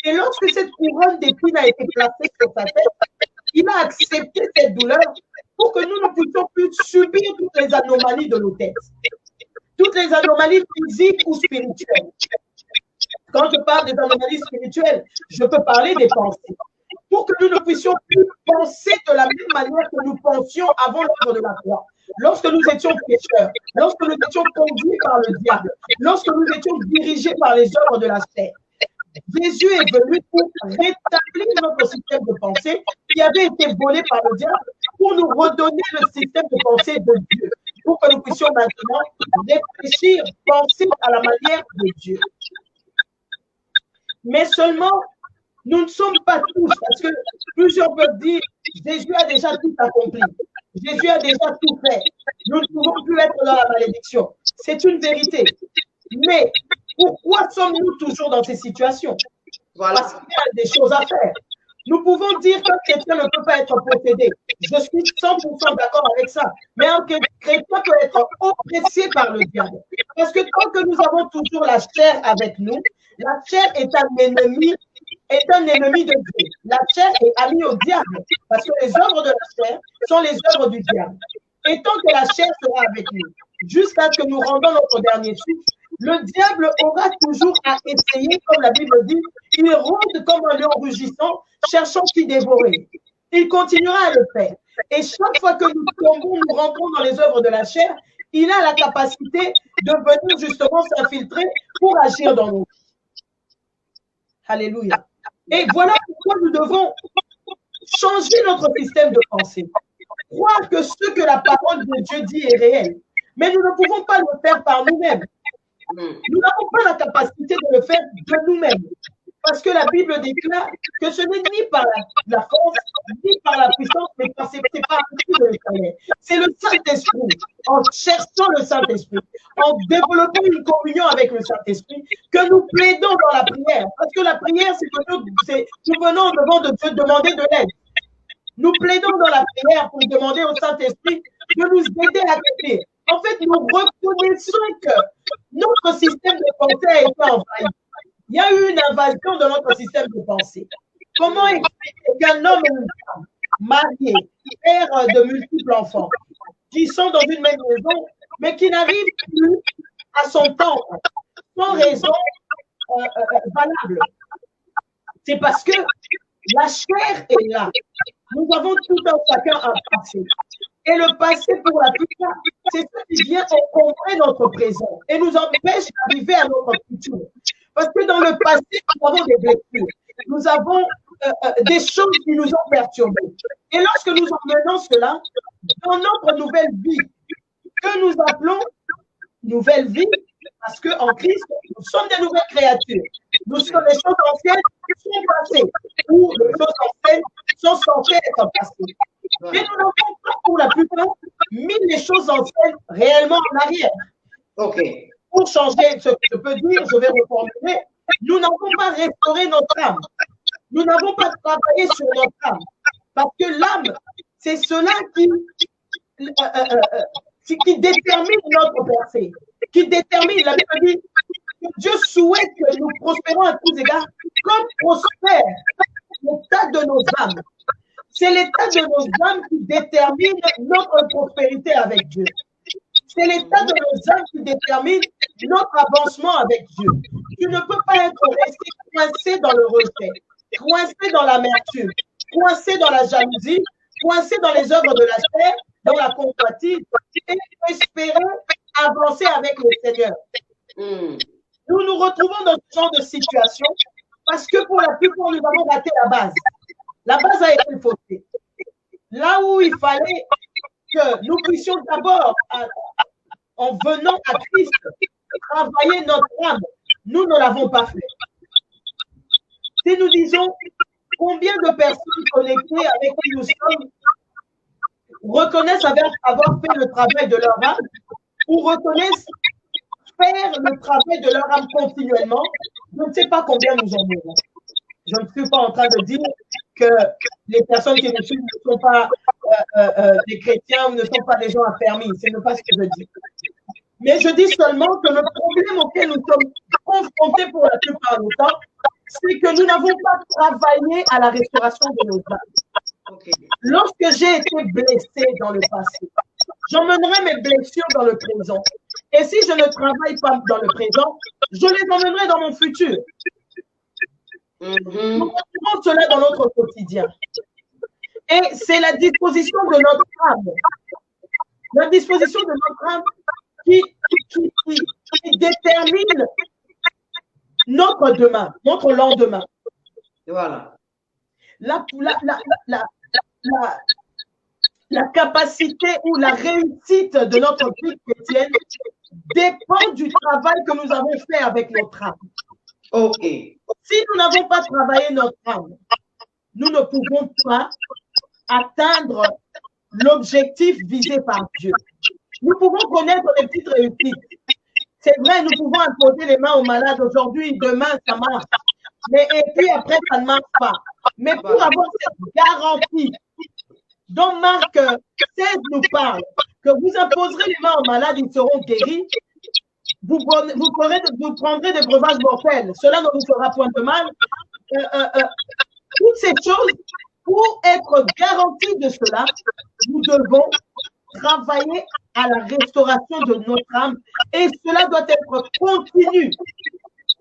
Et lorsque cette couronne d'épines a été placée sur sa tête, il a accepté cette douleur pour que nous ne puissions plus subir toutes les anomalies de nos têtes. Toutes les anomalies physiques ou spirituelles. Quand je parle des anomalies spirituelles, je peux parler des pensées. Pour que nous ne puissions plus penser de la même manière que nous pensions avant l'œuvre de la croix. Lorsque nous étions pécheurs, lorsque nous étions conduits par le diable, lorsque nous étions dirigés par les œuvres de la chair. Jésus est venu pour rétablir notre système de pensée qui avait été volé par le diable, pour nous redonner le système de pensée de Dieu, pour que nous puissions maintenant réfléchir, penser à la manière de Dieu. Mais seulement, nous ne sommes pas tous, parce que plusieurs peuvent dire, Jésus a déjà tout accompli, Jésus a déjà tout fait, nous ne pouvons plus être dans la malédiction. C'est une vérité. Mais pourquoi sommes-nous toujours dans ces situations? Parce qu'il y a des choses à faire. Nous pouvons dire qu'un chrétien ne peut pas être possédé. Je suis 100% d'accord avec ça. Mais un chrétien peut être oppressé par le diable. Parce que tant que nous avons toujours la chair avec nous, la chair est un ennemi de Dieu. La chair est amie au diable. Parce que les œuvres de la chair sont les œuvres du diable. Et tant que la chair sera avec nous, jusqu'à ce que nous rendons notre dernier souffle, le diable aura toujours à essayer, comme la Bible dit, il rôde comme un lion rugissant, cherchant qui dévorer. Il continuera à le faire. Et chaque fois que nous tombons, nous rentrons dans les œuvres de la chair, il a la capacité de venir justement s'infiltrer pour agir dans nos vies. Alléluia. Et voilà pourquoi nous devons changer notre système de pensée. Croire que ce que la parole de Dieu dit est réel. Mais nous ne pouvons pas le faire par nous-mêmes. Nous n'avons pas la capacité de le faire de nous-mêmes. Parce que la Bible déclare que ce n'est ni par la force, ni par la puissance, mais c'est par l'Esprit de l'Éternel. C'est le Saint-Esprit, en cherchant le Saint-Esprit, en développant une communion avec le Saint-Esprit, que nous plaidons dans la prière. Parce que la prière, c'est que nous venons devant de Dieu demander de l'aide. Nous plaidons dans la prière pour demander au Saint-Esprit de nous aider à accomplir. En fait, nous reconnaissons que notre système de pensée a été envahi. Il y a eu une invasion de notre système de pensée. Comment expliquer qu'un homme et une femme mariés, pères de multiples enfants, qui sont dans une même maison, mais qui n'arrivent plus à son temps, sans raison valable? C'est parce que la chair est là. Nous avons tout un chacun un passé. Et le passé, pour la plupart, c'est ce qui vient encombrer notre présent et nous empêche d'arriver à notre futur. Parce que dans le passé, nous avons des blessures, nous avons des choses qui nous ont perturbés. Et lorsque nous emmenons cela dans notre nouvelle vie, que nous appelons nouvelle vie, parce qu'en Christ, nous sommes des nouvelles créatures. Nous sommes les choses anciennes qui sont passées, ou les choses anciennes sont censées être passées. Mais nous n'avons pas, pour la plupart, mis les choses anciennes réellement en arrière. OK. Pour changer ce que je peux dire, je vais reformuler. nous n'avons pas restauré notre âme. Nous n'avons pas travaillé sur notre âme. Parce que l'âme, c'est cela qui détermine notre percée, qui détermine, la Bible dit que Dieu souhaite que nous prospérons à tous égards, comme prospère l'état de nos âmes. C'est l'état de nos âmes qui détermine notre prospérité avec Dieu. C'est l'état de nos âmes qui détermine notre avancement avec Dieu. Tu ne peux pas être resté coincé dans le rejet, coincé dans l'amertume, coincé dans la jalousie, coincé dans les œuvres de la chair, dans la convoitise, et espérer avancer avec le Seigneur. Nous nous retrouvons dans ce genre de situation parce que pour la plupart, nous avons raté la base. La base a été faussée. Là où il fallait que nous puissions d'abord, en venant à Christ, travailler notre âme, nous ne l'avons pas fait. Si nous disons combien de personnes connectées avec qui nous sommes reconnaissent avoir fait le travail de leur âme ou reconnaissent faire le travail de leur âme continuellement, je ne sais pas combien nous en avons. Je ne suis pas en train de dire que les personnes qui nous suivent ne sont pas des chrétiens ou ne sont pas des gens affermis. Ce n'est pas ce que je dis. Mais je dis seulement que le problème auquel nous sommes confrontés pour la plupart du temps, c'est que nous n'avons pas travaillé à la restauration de nos âmes. Lorsque j'ai été blessé dans le passé, j'emmènerai mes blessures dans le présent. Et si je ne travaille pas dans le présent, je les emmènerai dans mon futur. Nous retrouvons cela dans notre quotidien. Et c'est la disposition de notre âme. La disposition de notre âme qui détermine notre demain, notre lendemain. Voilà. La capacité ou la réussite de notre vie chrétienne dépend du travail que nous avons fait avec notre âme. OK. Si nous n'avons pas travaillé notre âme, nous ne pouvons pas atteindre l'objectif visé par Dieu. Nous pouvons connaître des petites réussites. C'est vrai, nous pouvons imposer les mains aux malades aujourd'hui, demain, ça marche. Mais et puis après, ça ne marche pas. Mais pour avoir cette garantie dont Marc 16 nous parle, que vous imposerez les mains aux malades, ils seront guéris, vous prendrez des breuvages mortels. Cela ne vous fera point de mal. Toutes ces choses, pour être garantis de cela, nous devons travailler à la restauration de notre âme et cela doit être continu.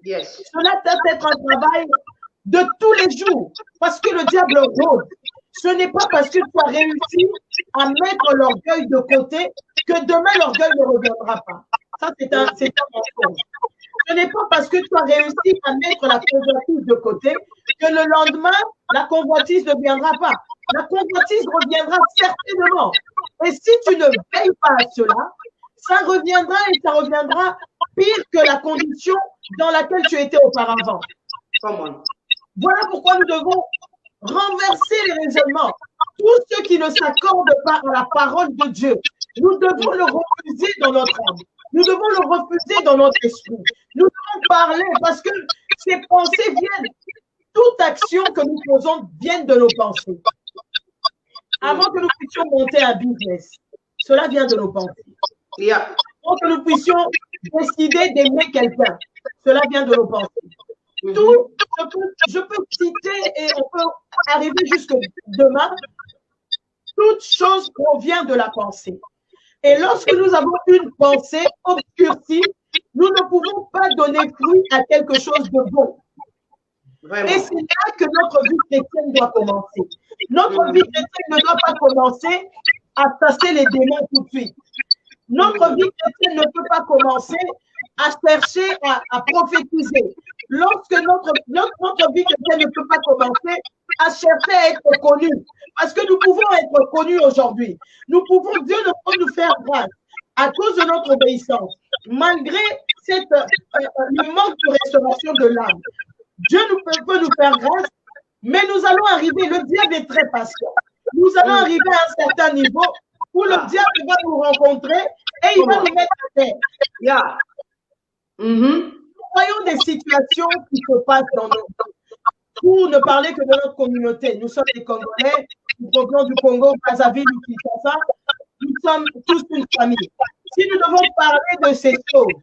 Yes. Cela doit être un travail de tous les jours parce que le diable rôde. Ce n'est pas parce que tu as réussi à mettre l'orgueil de côté que demain l'orgueil ne reviendra pas. Ça, c'est un mensonge. Ce n'est pas parce que tu as réussi à mettre la convoitise de côté que le lendemain, la convoitise ne viendra pas. La convoitise reviendra certainement. Et si tu ne veilles pas à cela, ça reviendra et ça reviendra pire que la condition dans laquelle tu étais auparavant. Voilà pourquoi nous devons renverser les raisonnements. Tous ceux qui ne s'accordent pas à la parole de Dieu, nous devons le refuser dans notre âme. Nous devons le refuser dans notre esprit. Nous devons parler parce que ces pensées viennent. Toute action que nous faisons vient de nos pensées. Avant que nous puissions monter un business, cela vient de nos pensées. Avant que nous puissions décider d'aimer quelqu'un, cela vient de nos pensées. Tout, je peux citer et on peut arriver jusque demain. Toute chose provient de la pensée. Et lorsque nous avons une pensée obscurcie, nous ne pouvons pas donner fruit à quelque chose de bon. Vraiment. Et c'est là que notre vie chrétienne doit commencer. Notre vie chrétienne ne doit pas commencer à tasser les démons tout de suite. Notre vie chrétienne ne peut pas commencer à chercher à prophétiser. Lorsque notre vie chrétienne ne peut pas commencer à chercher à être connue. Parce que nous pouvons être connus aujourd'hui. Nous pouvons, Dieu ne peut nous faire grâce à cause de notre obéissance. Malgré le manque de restauration de l'âme. Dieu peut nous faire grâce, mais nous allons arriver, le diable est très patient. Nous allons arriver à un certain niveau où le diable va nous rencontrer et il va nous mettre à terre. voyons des situations qui se passent dans nos vies. Pour ne parler que de notre communauté, nous sommes des Congolais, nous provenons du Congo, Brazzaville, Kinshasa, nous sommes tous une famille. Si nous devons parler de ces choses,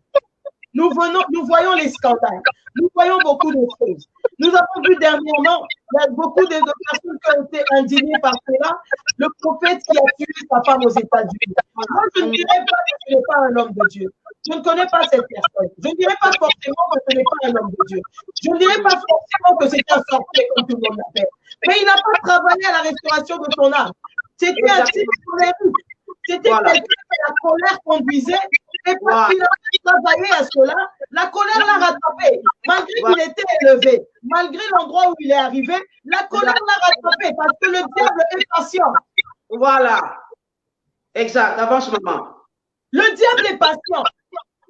nous voyons les scandales, nous voyons beaucoup de choses. Nous avons vu dernièrement, il y a beaucoup de personnes qui ont été indignées par cela, le prophète qui a tué sa femme aux États-Unis. Moi, je ne dirais pas que ce n'est pas un homme de Dieu. Je ne connais pas cette personne. Je ne dirais pas forcément que ce n'est pas un homme de Dieu. Je ne dirais pas forcément que c'est un sorcier comme tout le monde l'appelle. Mais il n'a pas travaillé à la restauration de son âme. C'était un type colérique. C'était quelqu'un que la colère conduisait. Et parce qu'il a travaillé à cela, la colère l'a rattrapé. Malgré qu'il était élevé, malgré l'endroit où il est arrivé, la colère l'a rattrapé parce que le diable est patient. Voilà. Exact. Avance, maman. Le diable est patient.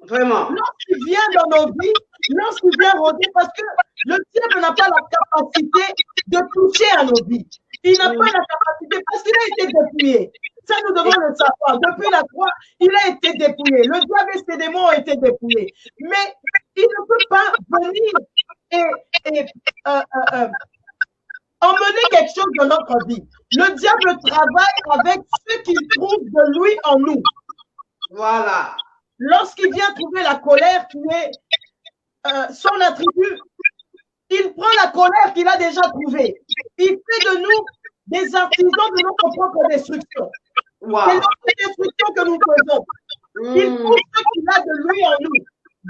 Vraiment. Lorsqu'il vient dans nos vies, lorsqu'il vient rôder, parce que le diable n'a pas la capacité de toucher à nos vies. Il n'a pas la capacité parce qu'il a été dépouillé. Ça, nous devons le savoir. Depuis la croix, il a été dépouillé. Le diable et ses démons ont été dépouillés. Mais il ne peut pas venir et emmener quelque chose dans notre vie. Le diable travaille avec ce qu'il trouve de lui en nous. Voilà. Lorsqu'il vient trouver la colère qui est son attribut, il prend la colère qu'il a déjà trouvée. Il fait de nous des artisans de notre propre destruction. Wow. C'est notre destruction que nous faisons. Il trouve ce qu'il a de lui en nous.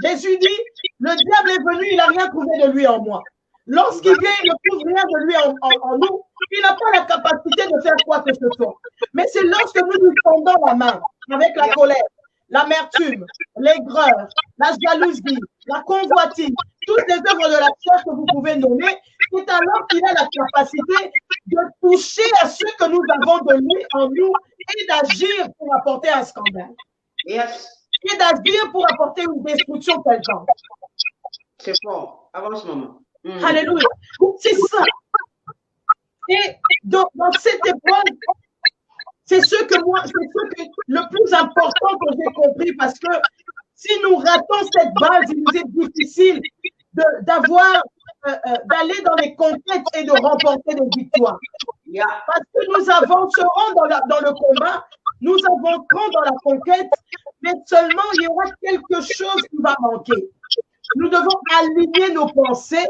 Jésus dit, le diable est venu, il n'a rien trouvé de lui en moi. Lorsqu'il vient, il ne trouve rien de lui en nous. Il n'a pas la capacité de faire quoi que ce soit. Mais c'est lorsque nous nous tendons la main avec la colère, l'amertume, l'aigreur, la jalousie, la convoitise, toutes les œuvres de la chair que vous pouvez nommer, c'est alors qu'il a la capacité de toucher à ce que nous avons de lui en nous et d'agir pour apporter un scandale. Yes. Et d'agir pour apporter une destruction quelconque. C'est fort. Avance, maman. Alléluia. C'est ça. Et dans cette épreuve, c'est ce que le plus important que j'ai compris, parce que si nous ratons cette base, il nous est difficile d'aller dans les conquêtes et de remporter des victoires. Parce que nous avancerons dans le combat, nous avancerons dans la conquête, mais seulement il y aura quelque chose qui va manquer. Nous devons aligner nos pensées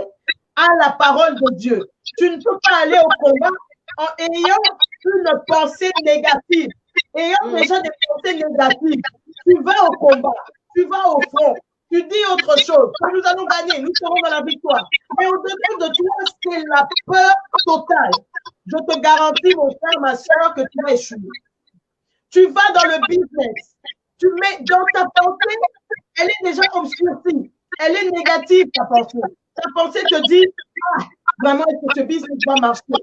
à la parole de Dieu. Tu ne peux pas aller au combat en ayant une pensée négative. Ayant déjà des pensées négatives, tu vas au combat, tu vas au front, tu dis autre chose. Nous allons gagner, nous serons dans la victoire. Mais au-dedans de toi, c'est la peur totale. Je te garantis, mon frère, ma soeur, que tu vas échouer. Tu vas dans le business. Tu mets dans ta pensée, elle est déjà obscurcie. Elle est négative, ta pensée. Ta pensée te dit, ah, vraiment, est-ce que ce business va marcher? Si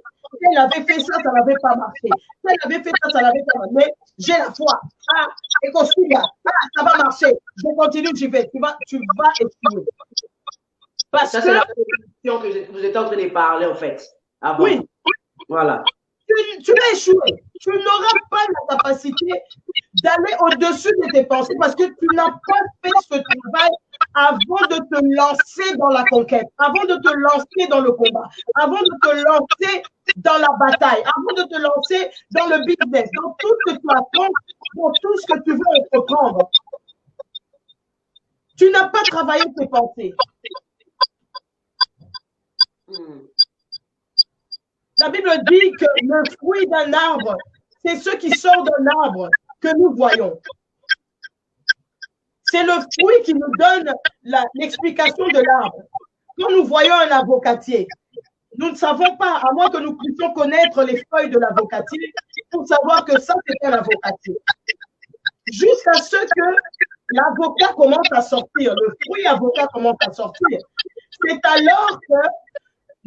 elle avait fait ça, ça n'avait pas marché. Si elle avait fait ça, ça n'avait pas marché. Mais j'ai la foi. Ah, et ça va marcher. Je continue, j'y vais. Tu vas échouer. Parce ça, c'est la position que vous êtes en train de parler, en fait. Avant. Oui. Voilà. Tu vas échouer. Tu n'auras pas la capacité d'aller au-dessus de tes pensées parce que tu n'as pas fait ce travail avant de te lancer dans la conquête, avant de te lancer dans le combat, avant de te lancer dans la bataille, avant de te lancer dans le business, dans tout ce que tu apprends, dans tout ce que tu veux entreprendre. Tu n'as pas travaillé tes pensées. La Bible dit que le fruit d'un arbre, c'est ce qui sort d'un arbre que nous voyons. C'est le fruit qui nous donne l'explication de l'arbre. Quand nous voyons un avocatier, nous ne savons pas, à moins que nous puissions connaître les feuilles de l'avocatier, pour savoir que ça, c'est un avocatier. Jusqu'à ce que l'avocat commence à sortir, le fruit avocat commence à sortir. C'est alors que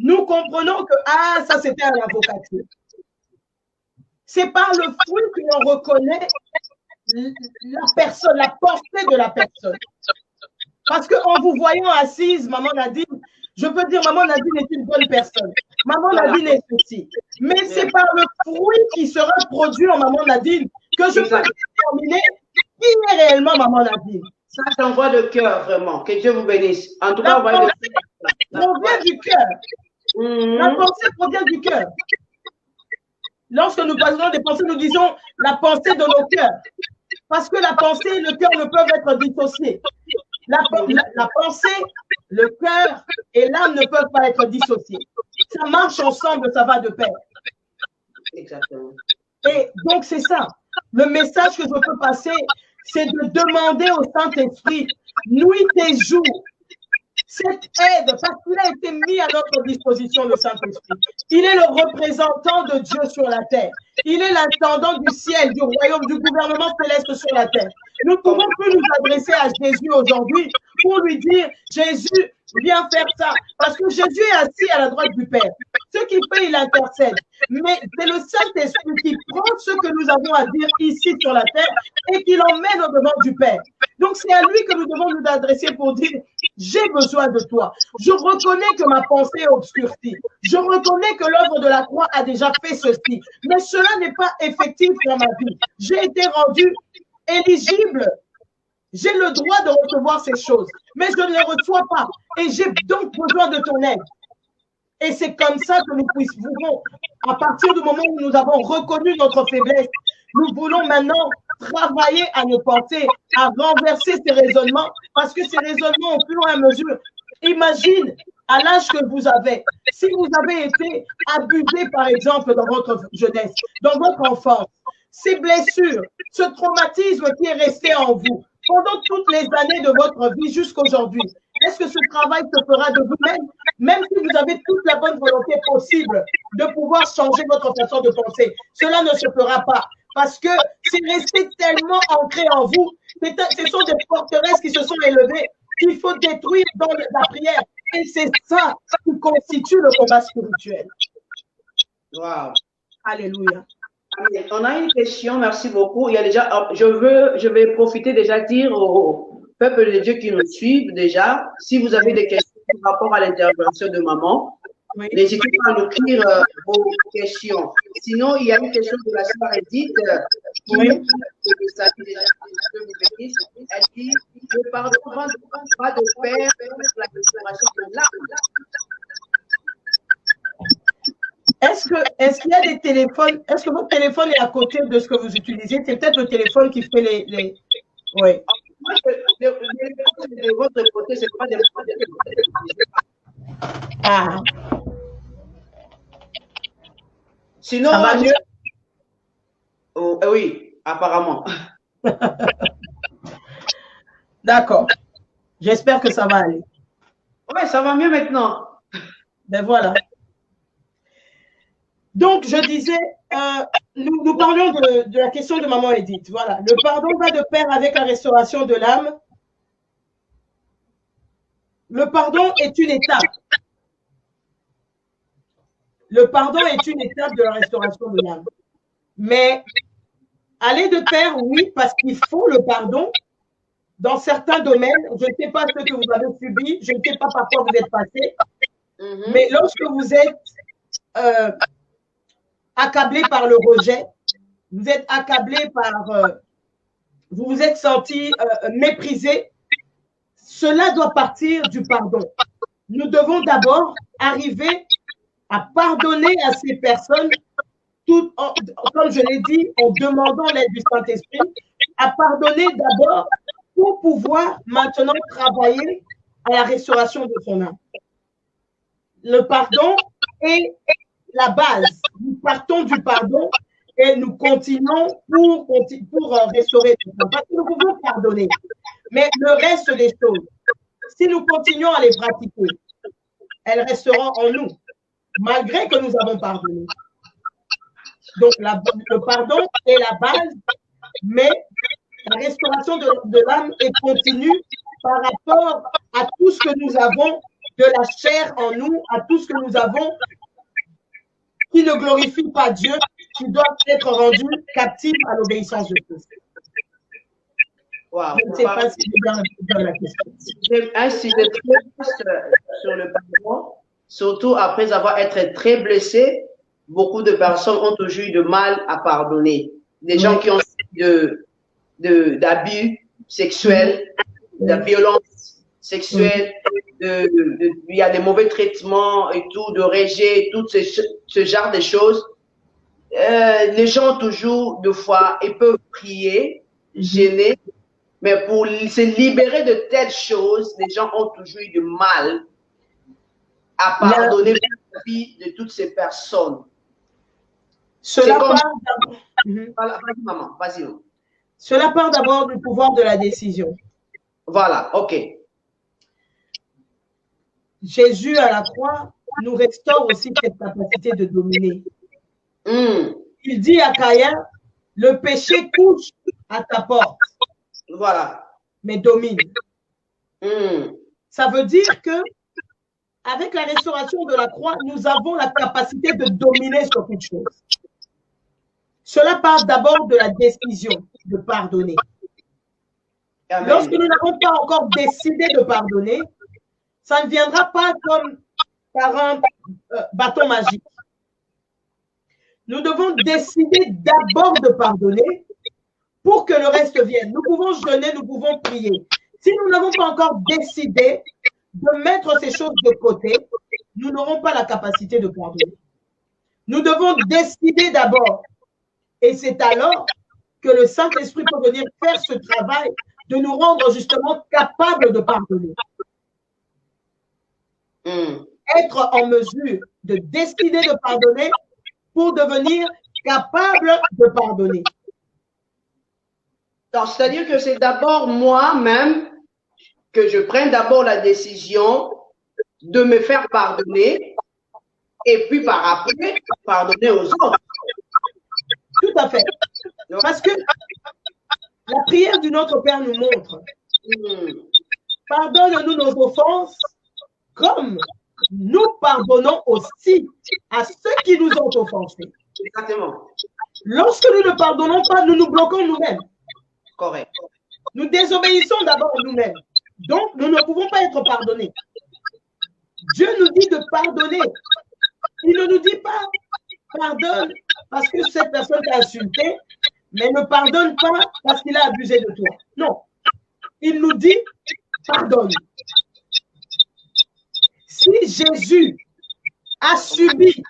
nous comprenons que, ah, ça, c'était un avocatier. C'est par le fruit que l'on reconnaît la personne, la portée de la personne. Parce qu'en vous voyant assise, maman Nadine, je peux dire maman Nadine est une bonne personne. Maman Nadine est ceci. Mais c'est par le fruit qui sera produit en maman Nadine que je peux déterminer qui est réellement maman Nadine. Ça t'envoie de cœur, vraiment. Que Dieu vous bénisse. En tout cas, La pensée provient du cœur. La pensée provient du cœur. Lorsque nous parlons des pensées, nous disons la pensée de nos cœurs. Parce que la pensée et le cœur ne peuvent être dissociés. La pensée, le cœur et l'âme ne peuvent pas être dissociés. Ça marche ensemble, ça va de pair. Exactement. Et donc, c'est ça. Le message que je peux passer, c'est de demander au Saint-Esprit, nuit et jour, cette aide, parce qu'il a été mis à notre disposition, le Saint-Esprit. Il est le représentant de Dieu sur la terre. Il est l'intendant du ciel, du royaume, du gouvernement céleste sur la terre. Nous ne pouvons plus nous adresser à Jésus aujourd'hui pour lui dire, Jésus, viens faire ça. Parce que Jésus est assis à la droite du Père. Ce qu'il fait, il intercède. Mais c'est le Saint-Esprit qui prend ce que nous avons à dire ici sur la terre et qui l'emmène au devant du Père. Donc, c'est à lui que nous devons nous adresser pour dire, j'ai besoin de toi. Je reconnais que ma pensée est obscurcie. Je reconnais que l'œuvre de la croix a déjà fait ceci. Mais cela n'est pas effectif dans ma vie. J'ai été rendu éligible. J'ai le droit de recevoir ces choses, mais je ne les reçois pas. Et j'ai donc besoin de ton aide. Et c'est comme ça que nous pouvons, à partir du moment où nous avons reconnu notre faiblesse, nous voulons maintenant travailler à nos pensées, à renverser ces raisonnements, parce que ces raisonnements, au fur et à mesure, imagine à l'âge que vous avez, si vous avez été abusé, par exemple, dans votre jeunesse, dans votre enfance, ces blessures, ce traumatisme qui est resté en vous, pendant toutes les années de votre vie jusqu'aujourd'hui, est-ce que ce travail se fera de vous-même, même si vous avez toute la bonne volonté possible de pouvoir changer votre façon de penser? Cela ne se fera pas parce que c'est resté tellement ancré en vous. Ce sont des forteresses qui se sont élevées qu'il faut détruire dans la prière. Et c'est ça qui constitue le combat spirituel. Wow. Alléluia. On a une question, merci beaucoup. Il y a déjà, je vais profiter déjà de dire au peuple de Dieu qui nous suivent déjà, si vous avez des questions par rapport à l'intervention de maman, oui, n'hésitez pas à nous écrire vos questions. Sinon, il y a une question de la sœur Edith qui elle dit, le pardon va de pair avec la restauration de l'âme. Est-ce qu'il y a des téléphones? Est-ce que votre téléphone est à côté de ce que vous utilisez? C'est peut-être le téléphone qui fait les... Oui. Moi, de votre côté, c'est pas des... Ah. Sinon, ça va mieux? Oh, oui, apparemment. D'accord. J'espère que ça va aller. Oui, ça va mieux maintenant. Ben voilà. Donc, je disais, nous parlions de la question de maman Edith. Voilà. Le pardon va de pair avec la restauration de l'âme. Le pardon est une étape. Le pardon est une étape de la restauration de l'âme. Mais aller de pair, oui, parce qu'il faut le pardon dans certains domaines. Je ne sais pas ce que vous avez subi, je ne sais pas par quoi vous êtes passé, mais lorsque vous êtes accablé par le rejet, vous êtes accablé par, vous vous êtes senti méprisé, cela doit partir du pardon. Nous devons d'abord arriver à pardonner à ces personnes, comme je l'ai dit, en demandant l'aide du Saint-Esprit, à pardonner d'abord pour pouvoir maintenant travailler à la restauration de son âme. Le pardon est la base. Nous partons du pardon et nous continuons pour restaurer tout ça. Parce que nous pouvons pardonner. Mais le reste des choses, si nous continuons à les pratiquer, elles resteront en nous, malgré que nous avons pardonné. Donc, le pardon est la base, mais la restauration de l'âme est continue par rapport à tout ce que nous avons de la chair en nous, à tout ce que nous avons qui ne glorifie pas Dieu, qui doit être rendu captif à l'obéissance de Christ. Wow. Je ne sais pas si j'ai bien répondu à la question. J'ai un sujet très vaste sur le pardon, surtout après avoir été très blessé. Beaucoup de personnes ont toujours eu de mal à pardonner. Des gens qui ont subi d'abus sexuels, la violence sexuelle, il y a des mauvais traitements et tout, de rejet, tout ce genre de choses. Les gens toujours, deux fois, ils peuvent prier, gêner, mais pour se libérer de telles choses, les gens ont toujours eu du mal à pardonner la vie de toutes ces personnes. Cela part Vas-y, maman, vas-y. Cela part d'abord du pouvoir de la décision. Voilà, ok. Jésus à la croix nous restaure aussi cette capacité de dominer. Il dit à Caïn, le péché couche à ta porte. Voilà. Mais domine. Ça veut dire que avec la restauration de la croix, nous avons la capacité de dominer sur toute chose. Cela part d'abord de la décision de pardonner. Amen. Lorsque nous n'avons pas encore décidé de pardonner, ça ne viendra pas comme par un bâton magique. Nous devons décider d'abord de pardonner pour que le reste vienne. Nous pouvons jeûner, nous pouvons prier. Si nous n'avons pas encore décidé de mettre ces choses de côté, nous n'aurons pas la capacité de pardonner. Nous devons décider d'abord. Et c'est alors que le Saint-Esprit peut venir faire ce travail de nous rendre justement capables de pardonner. Être en mesure de décider de pardonner pour devenir capable de pardonner. C'est-à-dire que c'est d'abord moi-même que je prenne d'abord la décision de me faire pardonner et puis par après, pardonner aux autres. Tout à fait. Parce que la prière du Notre Père nous montre pardonne-nous nos offenses comme nous pardonnons aussi à ceux qui nous ont offensés. Exactement. Lorsque nous ne pardonnons pas, nous nous bloquons nous-mêmes. Correct. Nous désobéissons d'abord nous-mêmes. Donc, nous ne pouvons pas être pardonnés. Dieu nous dit de pardonner. Il ne nous dit pas pardonne parce que cette personne t'a insulté, mais ne pardonne pas parce qu'il a abusé de toi. Non. Il nous dit pardonne. Si Jésus a subi,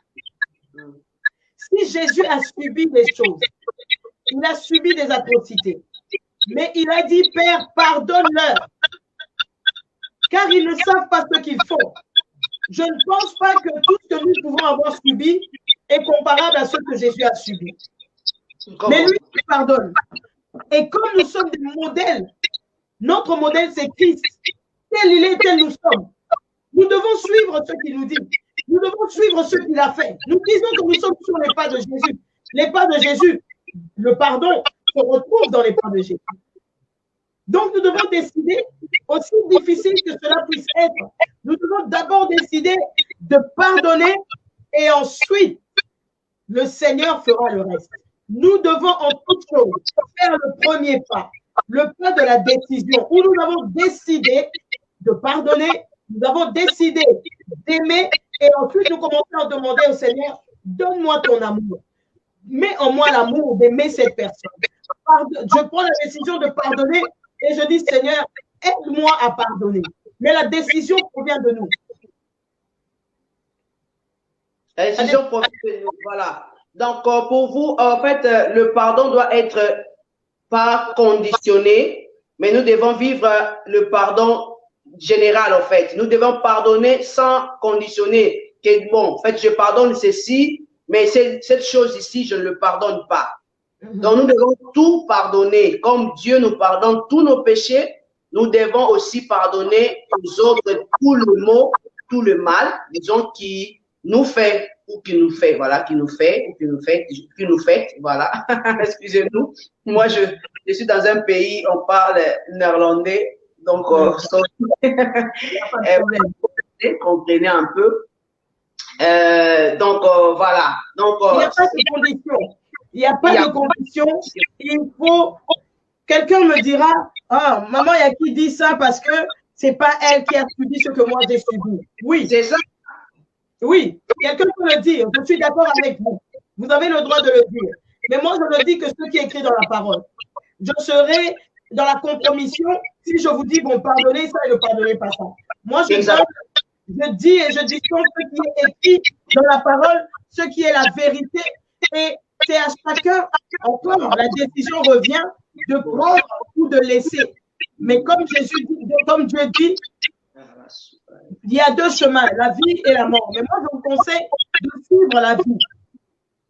des choses, il a subi des atrocités, mais il a dit, Père, pardonne-leur, car ils ne savent pas ce qu'ils font. Je ne pense pas que tout ce que nous pouvons avoir subi est comparable à ce que Jésus a subi. Mais lui, il pardonne. Et comme nous sommes des modèles, notre modèle, c'est Christ. Tel il est, tel nous sommes. Nous devons suivre ce qu'il nous dit. Nous devons suivre ce qu'il a fait. Nous disons que nous sommes sur les pas de Jésus. Les pas de Jésus, le pardon se retrouve dans les pas de Jésus. Donc, nous devons décider, aussi difficile que cela puisse être, nous devons d'abord décider de pardonner et ensuite, le Seigneur fera le reste. Nous devons en toute chose faire le premier pas, le pas de la décision, où nous avons décidé de pardonner, nous avons décidé d'aimer et ensuite nous commençons à demander au Seigneur, donne-moi ton amour. Mets en moi l'amour d'aimer cette personne. Je prends la décision de pardonner et je dis, Seigneur, aide-moi à pardonner. Mais la décision provient de nous. La décision provient de nous, voilà. Donc, pour vous, en fait, le pardon doit être pas conditionné, mais nous devons vivre le pardon général, en fait. Nous devons pardonner sans conditionner. Que, bon, en fait, je pardonne ceci, mais cette chose ici, je ne le pardonne pas. Donc, nous devons tout pardonner. Comme Dieu nous pardonne tous nos péchés, nous devons aussi pardonner aux autres tout le mot, tout le mal, disons, qui nous fait ou qui nous fait, voilà, qui nous fait, ou qui nous fait, voilà. Excusez-nous. Moi, je suis dans un pays, on parle néerlandais, donc, comprenez un peu. Donc, voilà. Donc, il n'y a pas de condition. Il n'y a pas de condition. Il faut. Quelqu'un me dira, ah, maman, il y a qui dit ça parce que c'est pas elle qui a subi ce que moi j'ai subi. Oui. C'est ça. Oui. Quelqu'un peut le dire. Je suis d'accord avec vous. Vous avez le droit de le dire. Mais moi, je ne dis que ce qui est écrit dans la parole. Je serai dans la compromission si je vous dis, bon, pardonnez ça et ne pardonnez pas ça. Moi, je dis et je distingue ce qui est écrit dans la parole, ce qui est la vérité. Et c'est à chacun, encore, la décision revient de prendre ou de laisser. Mais comme Jésus dit, comme Dieu dit, il y a deux chemins, la vie et la mort. Mais moi, je vous conseille de suivre la vie.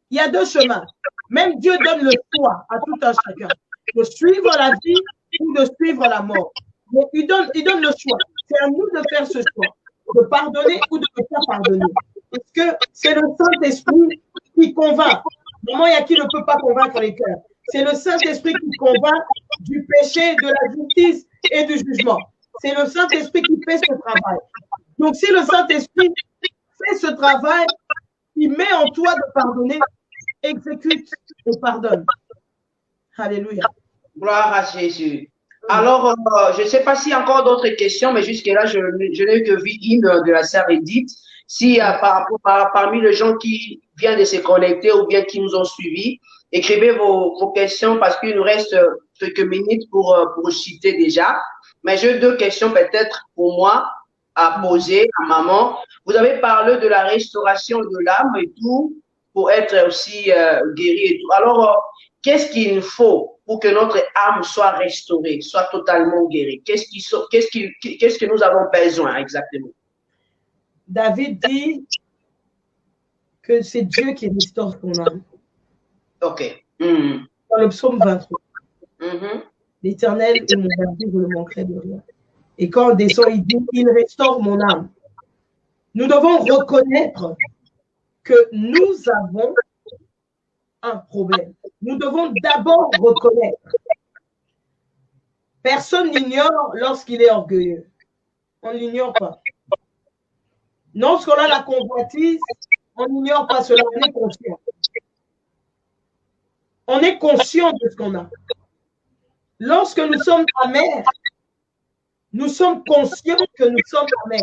Il y a deux chemins. Même Dieu donne le choix à tout un chacun de suivre la vie ou de suivre la mort. Mais il donne le choix. C'est à nous de faire ce choix, de pardonner ou de ne pas pardonner. Parce que c'est le Saint-Esprit qui convainc. Vraiment, il y a qui ne peut pas convaincre les cœurs. C'est le Saint-Esprit qui convainc du péché, de la justice et du jugement. C'est le Saint-Esprit qui fait ce travail. Donc, si le Saint-Esprit fait ce travail, il met en toi de pardonner, exécute et pardonne. Alléluia. Gloire à Jésus. Alors, je ne sais pas s'il y a encore d'autres questions, mais jusque-là, je n'ai eu que vu une de la sœur Edith. Si parmi les gens qui viennent de se connecter ou bien qui nous ont suivis, écrivez vos questions parce qu'il nous reste quelques minutes pour citer déjà. Mais j'ai deux questions peut-être pour moi à poser à maman. Vous avez parlé de la restauration de l'âme et tout, pour être aussi guéri et tout. Alors, qu'est-ce qu'il nous faut pour que notre âme soit restaurée, soit totalement guérie? Qu'est-ce que nous avons besoin exactement? David dit que c'est Dieu qui restaure ton âme. Ok. Dans le psaume 23. L'Éternel est mon berger, je ne manquerai de rien. Et quand on descend, il dit, il restaure mon âme. Nous devons reconnaître que nous avons un problème. Nous devons d'abord reconnaître. Personne n'ignore lorsqu'il est orgueilleux. On ne l'ignore pas. Lorsqu'on a la convoitise, on n'ignore pas cela, on est conscient. On est conscient de ce qu'on a. Lorsque nous sommes amers, nous sommes conscients que nous sommes amers.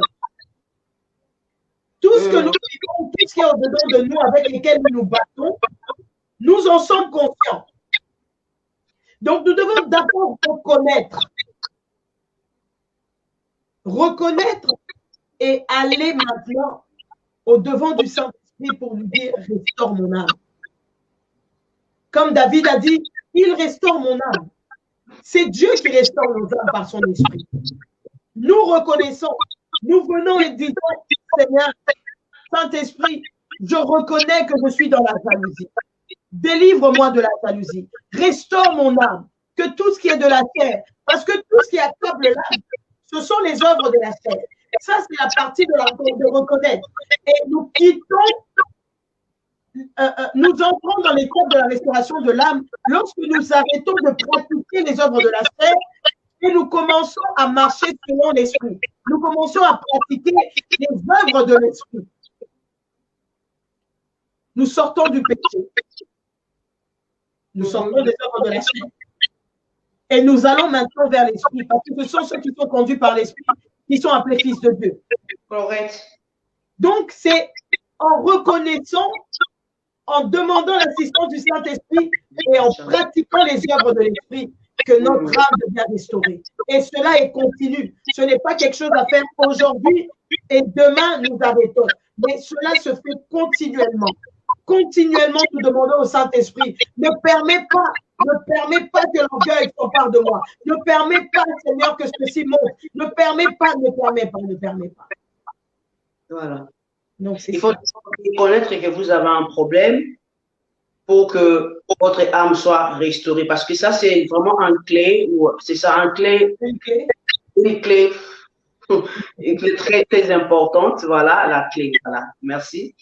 Tout ce que nous vivons, tout ce qui est au-dedans de nous, avec lesquels nous nous battons, nous en sommes conscients. Donc, nous devons d'abord reconnaître et aller maintenant au devant du Saint-Esprit pour lui dire, restaure mon âme. Comme David a dit, il restaure mon âme. C'est Dieu qui restaure nos âmes par son esprit. Nous reconnaissons, nous venons et disons, Seigneur, Saint-Esprit, je reconnais que je suis dans la jalousie. Délivre-moi de la jalousie. Restaure mon âme. Que tout ce qui est de la chair, parce que tout ce qui accable l'âme, ce sont les œuvres de la chair. Ça, c'est la partie de reconnaître. Et nous quittons, nous entrons dans l'étape de la restauration de l'âme lorsque nous arrêtons de pratiquer les œuvres de la chair et nous commençons à marcher selon l'esprit. Nous commençons à pratiquer les œuvres de l'esprit. Nous sortons du péché. Nous sortons des œuvres de la chair. Et nous allons maintenant vers l'esprit, parce que ce sont ceux qui sont conduits par l'esprit qui sont appelés fils de Dieu. Correct. Donc, c'est en reconnaissant, en demandant l'assistance du Saint-Esprit et en pratiquant les œuvres de l'esprit que notre âme devient restaurée. Et cela est continu. Ce n'est pas quelque chose à faire aujourd'hui et demain nous arrêtons. Mais cela se fait continuellement. Continuellement, nous demandons au Saint-Esprit, ne permets pas que l'orgueil s'empare de moi. Ne permets pas, Seigneur, que ceci monte. Ne permets pas. Voilà. Donc, il faut reconnaître que vous avez un problème pour que votre âme soit restaurée. Parce que ça, c'est vraiment une clé très, très importante. Voilà, la clé. Voilà, merci.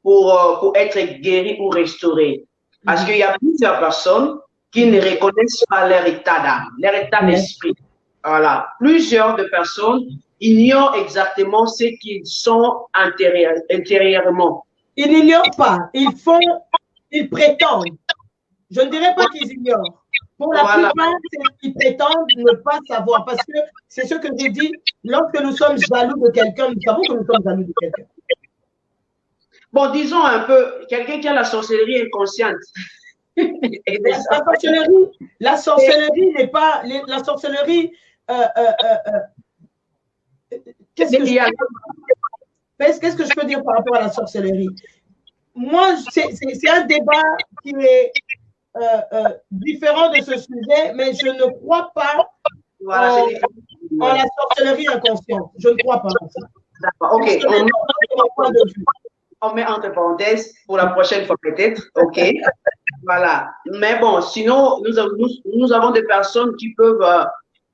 Pour être guéri ou restauré. Parce qu'il y a plusieurs personnes qui ne reconnaissent pas leur état d'âme, leur état d'esprit. Voilà. Plusieurs de personnes ignorent exactement ce qu'ils sont intérieurement. Ils n'ignorent pas. Ils prétendent. Je ne dirais pas qu'ils ignorent. Pour la plupart, ils prétendent ne pas savoir. Parce que c'est ce que j'ai dit. Lorsque nous sommes jaloux de quelqu'un, nous savons que nous sommes jaloux de quelqu'un. Bon, disons un peu, quelqu'un qui a la sorcellerie inconsciente. La sorcellerie n'est pas... La sorcellerie... Qu'est-ce que je peux dire par rapport à la sorcellerie? Moi, c'est un débat qui est différent de ce sujet, mais je ne crois pas en la sorcellerie inconsciente. Je ne crois pas en ça. D'accord, ok. On met entre parenthèses pour la prochaine fois peut-être, ok. Voilà. Mais bon, sinon, nous avons des personnes qui peuvent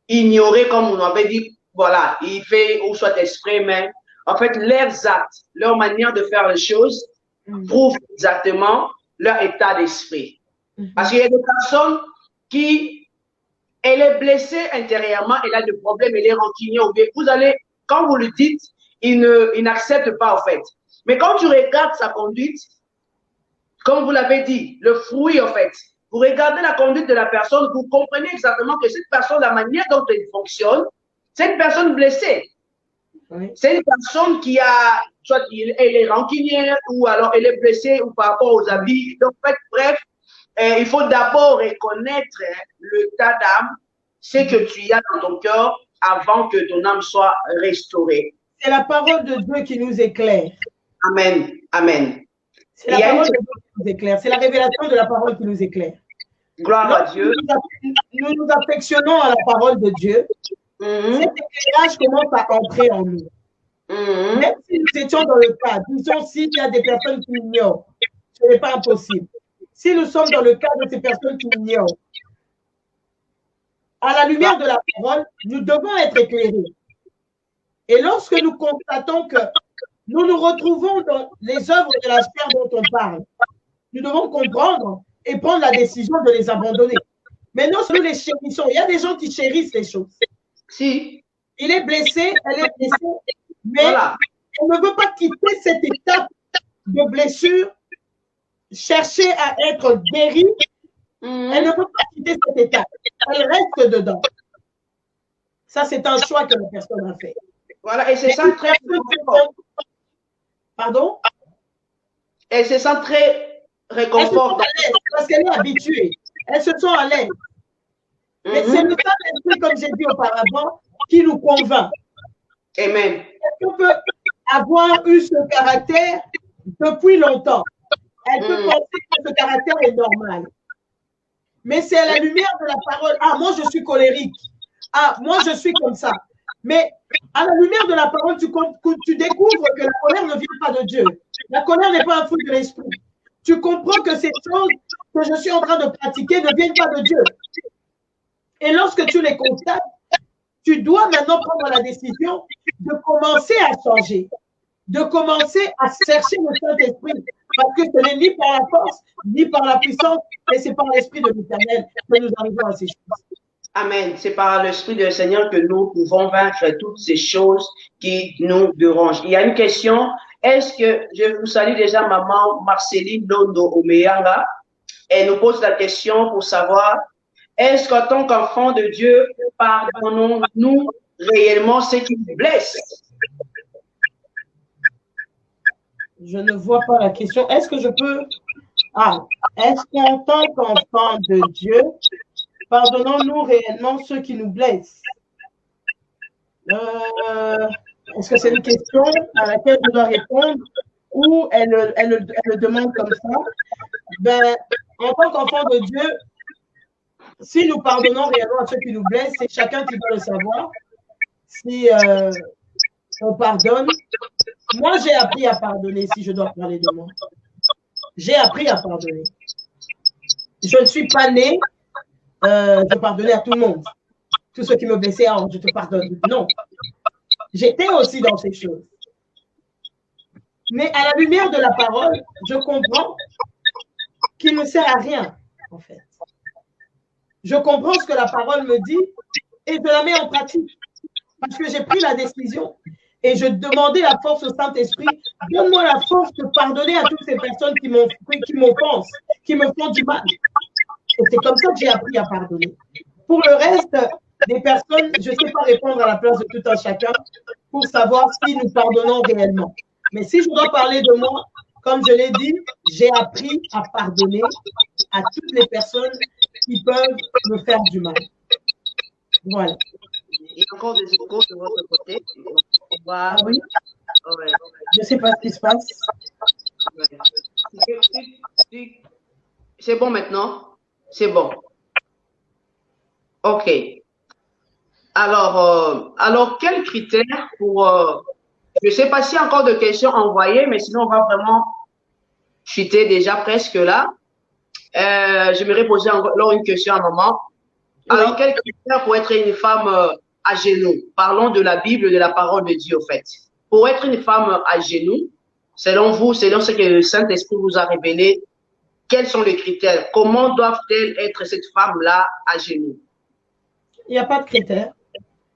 ignorer, comme on avait dit, voilà, il fait ou soit exprès, mais en fait, leurs actes, leur manière de faire les choses prouvent exactement leur état d'esprit. Parce qu'il y a des personnes qui, elle est blessée intérieurement, elle a des problèmes, elle est rancunière. Vous allez, quand vous le dites, il n'accepte pas en fait. Mais quand tu regardes sa conduite, comme vous l'avez dit, le fruit en fait, vous regardez la conduite de la personne, vous comprenez exactement que cette personne, la manière dont elle fonctionne, c'est une personne blessée. Oui. C'est une personne qui a, soit elle est rancunière ou alors elle est blessée ou par rapport aux habits. Donc, en fait, bref, il faut d'abord reconnaître le tas d'âme, ce que tu as dans ton cœur avant que ton âme soit restaurée. C'est la parole de Dieu qui nous éclaire. Amen. Amen. C'est la parole de Dieu qui nous éclaire. C'est la révélation de la parole qui nous éclaire. Gloire à Dieu. Nous nous affectionnons à la parole de Dieu. Cet éclairage commence à entrer en nous. Même si nous étions dans le cas, disons s'il y a des personnes qui ignorent, ce n'est pas impossible. Si nous sommes dans le cas de ces personnes qui ignorent, à la lumière de la parole, nous devons être éclairés. Et lorsque nous constatons que nous nous retrouvons dans les œuvres de la chair dont on parle, nous devons comprendre et prendre la décision de les abandonner. Mais non, nous les chérissons. Il y a des gens qui chérissent les choses. Si. Il est blessé, elle est blessée, mais voilà. On ne veut pas quitter cette étape de blessure, chercher à être guérie. Elle ne veut pas quitter cette étape. Elle reste dedans. Ça, c'est un choix que la personne a fait. Voilà, et c'est ça très réconfortant. Pardon? Elle se sent très réconfortante. Parce qu'elle est habituée. Elle se sent à l'aise. Mais c'est le Saint-Esprit, comme j'ai dit auparavant, qui nous convainc. Amen. Elle peut avoir eu ce caractère depuis longtemps. Elle peut penser que ce caractère est normal. Mais c'est à la lumière de la parole. Ah, moi, je suis colérique. Ah, moi, je suis comme ça. Mais à la lumière de la parole, tu découvres que la colère ne vient pas de Dieu. La colère n'est pas un fruit de l'esprit. Tu comprends que ces choses que je suis en train de pratiquer ne viennent pas de Dieu. Et lorsque tu les constates, tu dois maintenant prendre la décision de commencer à changer, de commencer à chercher le Saint-Esprit. Parce que ce n'est ni par la force, ni par la puissance, mais c'est par l'Esprit de l'Éternel que nous arrivons à ces choses. Amen. C'est par l'Esprit du Seigneur que nous pouvons vaincre toutes ces choses qui nous dérangent. Il y a une question. Est-ce que, je vous salue déjà maman Marceline Londo Omeyanga. Elle nous pose la question pour savoir, est-ce qu'en tant qu'enfant de Dieu, pardonnons-nous réellement ce qui nous blesse? Je ne vois pas la question. Est-ce que je peux... Ah, est-ce qu'en tant qu'enfant de Dieu, pardonnons-nous réellement ceux qui nous blessent? Est-ce que c'est une question à laquelle je dois répondre ou elle le demande comme ça? Ben, en tant qu'enfant de Dieu, si nous pardonnons réellement à ceux qui nous blessent, c'est chacun qui doit le savoir. Si on pardonne, moi j'ai appris à pardonner, si je dois parler de moi. J'ai appris à pardonner. Je ne suis pas née de pardonner à tout le monde. Tous ceux qui me blessaient, oh, je te pardonne. Non. J'étais aussi dans ces choses. Mais à la lumière de la parole, je comprends qu'il ne sert à rien, en fait. Je comprends ce que la parole me dit et je la mets en pratique. Parce que j'ai pris la décision et je demandais la force au Saint-Esprit. Donne-moi la force de pardonner à toutes ces personnes qui m'offensent, qui me font du mal. Et c'est comme ça que j'ai appris à pardonner. Pour le reste des personnes, je ne sais pas répondre à la place de tout un chacun pour savoir si nous pardonnons réellement. Mais si je dois parler de moi, Comme je l'ai dit, j'ai appris à pardonner à toutes les personnes qui peuvent me faire du mal. Voilà. Il y a encore des échos de votre côté. On va... Ah oui? Ouais. Je ne sais pas ce qui se passe. Ouais. C'est bon maintenant? C'est bon. OK. Alors quels critères pour... je ne sais pas s'il y a encore de questions envoyées, mais sinon, on va vraiment chuter déjà presque là. J'aimerais poser encore une question à maman. Alors, quels critères pour être une femme à genoux? Parlons de la Bible, de la parole de Dieu, en fait. Pour être une femme à genoux, selon vous, selon ce que le Saint-Esprit vous a révélé, quels sont les critères? Comment doivent-elles être cette femme-là à genoux? Il n'y a pas de critères.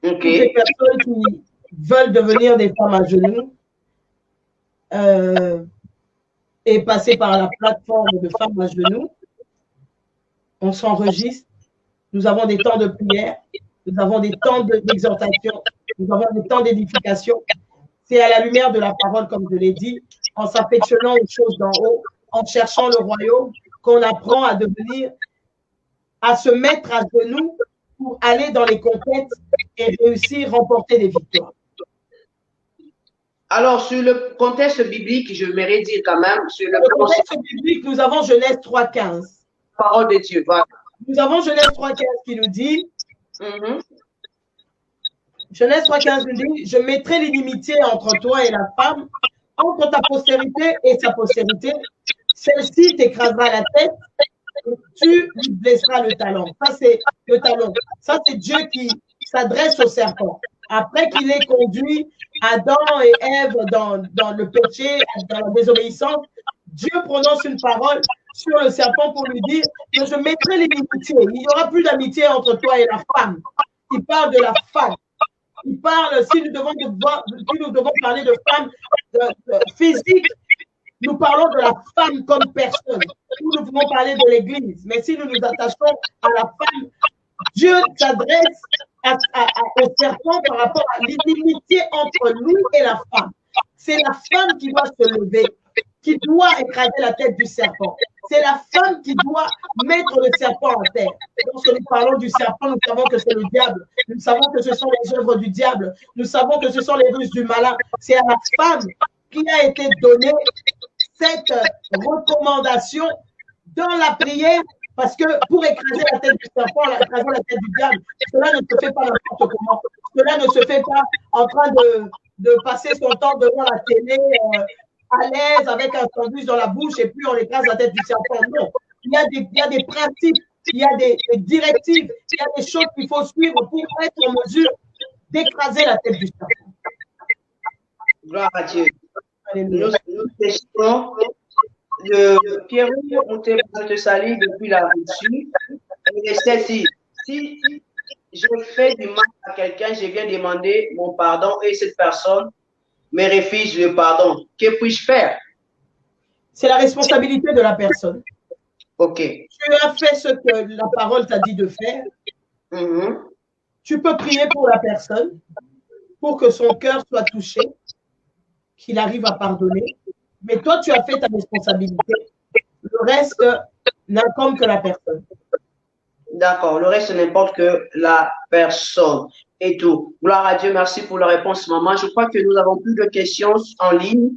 Okay. Toutes les personnes qui veulent devenir des femmes à genoux et passer par la plateforme de femmes à genoux, on s'enregistre. Nous avons des temps de prière, nous avons des temps d'exhortation, nous avons des temps d'édification. C'est à la lumière de la parole, comme je l'ai dit, en s'affectionnant aux choses d'en haut, en cherchant le royaume, qu'on apprend à devenir, à se mettre à genoux pour aller dans les conquêtes et réussir, remporter des victoires. Alors, sur le contexte biblique, je voudrais dire quand même, sur le contexte biblique, nous avons Genèse 3,15. Parole de Dieu, voilà. Nous avons Genèse 3,15 qui nous dit, Genèse 3,15 nous dit, je mettrai l'inimitié entre toi et la femme, entre ta postérité et sa postérité. Celle-ci t'écrasera la tête et tu lui blesseras le talon. Ça, c'est le talon. Ça, c'est Dieu qui s'adresse au serpent. Après qu'il ait conduit Adam et Ève dans le péché, dans la désobéissance, Dieu prononce une parole sur le serpent pour lui dire que je mettrai l'inimitié. Il n'y aura plus d'amitié entre toi et la femme. Il parle de la femme. Il parle, si nous devons parler de femme physique, nous parlons de la femme comme personne. Nous pouvons parler de l'Église. Mais si nous nous attachons à la femme, Dieu s'adresse au serpent par rapport à l'inimitié entre lui et la femme. C'est la femme qui doit se lever, qui doit écraser la tête du serpent. C'est la femme qui doit mettre le serpent à terre. Lorsque nous parlons du serpent, nous savons que c'est le diable. Nous savons que ce sont les œuvres du diable. Nous savons que ce sont les ruses du malin. C'est à la femme qui a été donnée cette recommandation dans la prière, parce que pour écraser la tête du serpent, écraser la tête du diable, cela ne se fait pas n'importe comment. Cela ne se fait pas en train de passer son temps devant la télé à l'aise avec un sandwich dans la bouche et puis on écrase la tête du serpent. Non, il y a des principes, il y a des directives, il y a des choses qu'il faut suivre pour être en mesure d'écraser la tête du serpent. Gloire à Dieu. Nous testons Pierre, on te salue depuis la Russie. Si je fais du mal à quelqu'un, je viens demander mon pardon et cette personne me refuse le pardon. Que puis-je faire? C'est la responsabilité de la personne. OK. Tu as fait ce que la parole t'a dit de faire. Tu peux prier pour la personne, pour que son cœur soit touché, qu'il arrive à pardonner. Mais toi, tu as fait ta responsabilité. Le reste n'incombe que la personne. D'accord. Le reste n'importe que la personne et tout. Gloire à Dieu. Merci pour la réponse, maman. Je crois que nous avons plus de questions en ligne.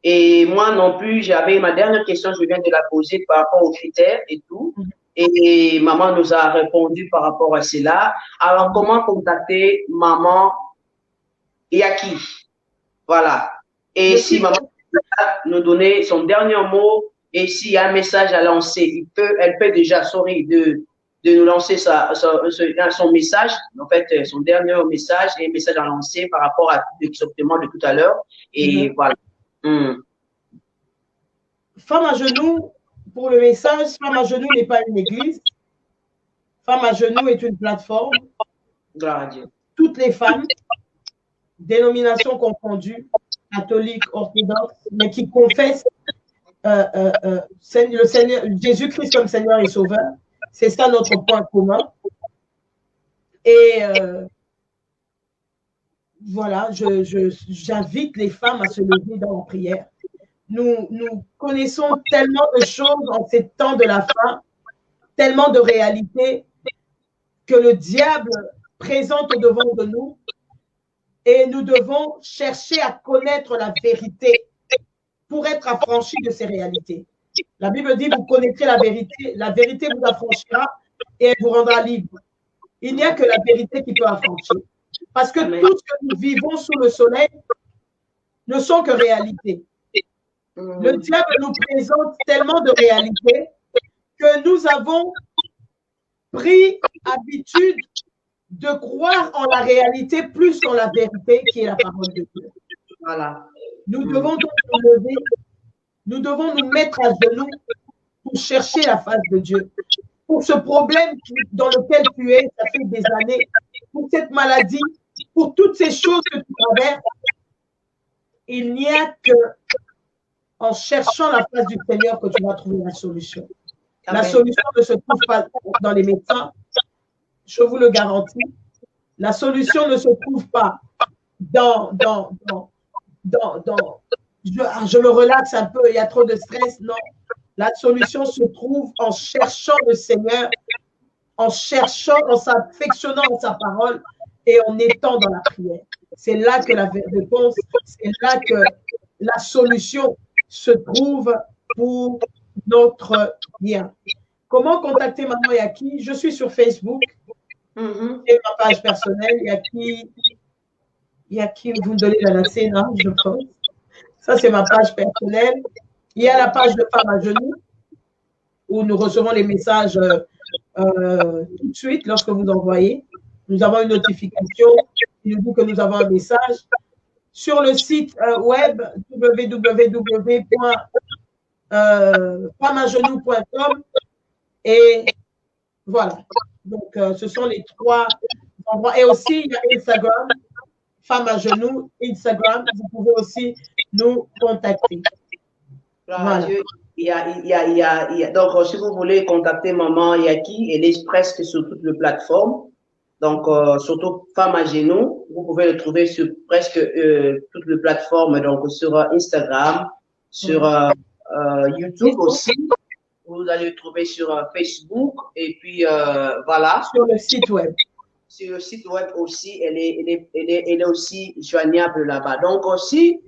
Et moi non plus, j'avais ma dernière question, je viens de la poser par rapport aux critères et tout. Et maman nous a répondu par rapport à cela. Alors, comment contacter maman Yaki? Voilà. Et si maman nous donner son dernier mot et s'il y a un message à lancer, elle peut déjà, de nous lancer son message, en fait, son dernier message et un message à lancer par rapport à l'exactement de tout à l'heure. Et voilà. Femme à genoux, pour le message, Femme à genoux n'est pas une église. Femme à genoux est une plateforme. Gloire à Dieu. Toutes les femmes, dénominations confondues, catholiques, orthodoxes, mais qui confessent le Seigneur, Jésus-Christ comme Seigneur et Sauveur. C'est ça notre point commun. Et voilà, j'invite les femmes à se lever dans la prière. nous connaissons tellement de choses en ces temps de la fin, tellement de réalités que le diable présente au devant de nous et nous devons chercher à connaître la vérité pour être affranchis de ces réalités. La Bible dit, vous connaîtrez la vérité vous affranchira et elle vous rendra libre. Il n'y a que la vérité qui peut affranchir. Parce que tout ce que nous vivons sous le soleil ne sont que réalités. Le diable nous présente tellement de réalités que nous avons pris habitude de croire en la réalité plus qu'en la vérité qui est la parole de Dieu. Voilà. Nous devons donc nous lever, nous devons nous mettre à genoux pour chercher la face de Dieu. Pour ce problème dans lequel tu es, ça fait des années, pour cette maladie, pour toutes ces choses que tu traverses, il n'y a que en cherchant la face du Seigneur que tu vas trouver la solution. La solution ne se trouve pas dans les médecins, je vous le garantis. La solution ne se trouve pas je me relaxe un peu, il y a trop de stress. Non, la solution se trouve en cherchant le Seigneur, en cherchant, en s'affectionnant à sa parole et en étant dans la prière. C'est là que la réponse, c'est là que la solution se trouve pour notre bien. Comment contacter Maman Yaki? Je suis sur Facebook. C'est ma page personnelle. Yaki, vous me donnez la nacée, non, je pense. Ça, c'est ma page personnelle. Il y a la page de Femmes à genoux où nous recevons les messages tout de suite lorsque vous envoyez. Nous avons une notification qui nous dit que nous avons un message. Sur le site web www.femmesagenoux.com et voilà. Donc, ce sont les trois endroits. Et aussi, il y a Instagram, Femmes à genoux, Instagram. Vous pouvez aussi nous contacter. Voilà. Donc, si vous voulez contacter Maman Yaki, elle est presque sur toutes les plateformes. Donc, surtout Femmes à genoux, vous pouvez le trouver sur presque toutes les plateformes, donc sur Instagram, sur YouTube aussi. Vous allez le trouver sur Facebook et puis voilà. Sur le site web. Sur le site web aussi, elle est aussi joignable là-bas. Donc aussi,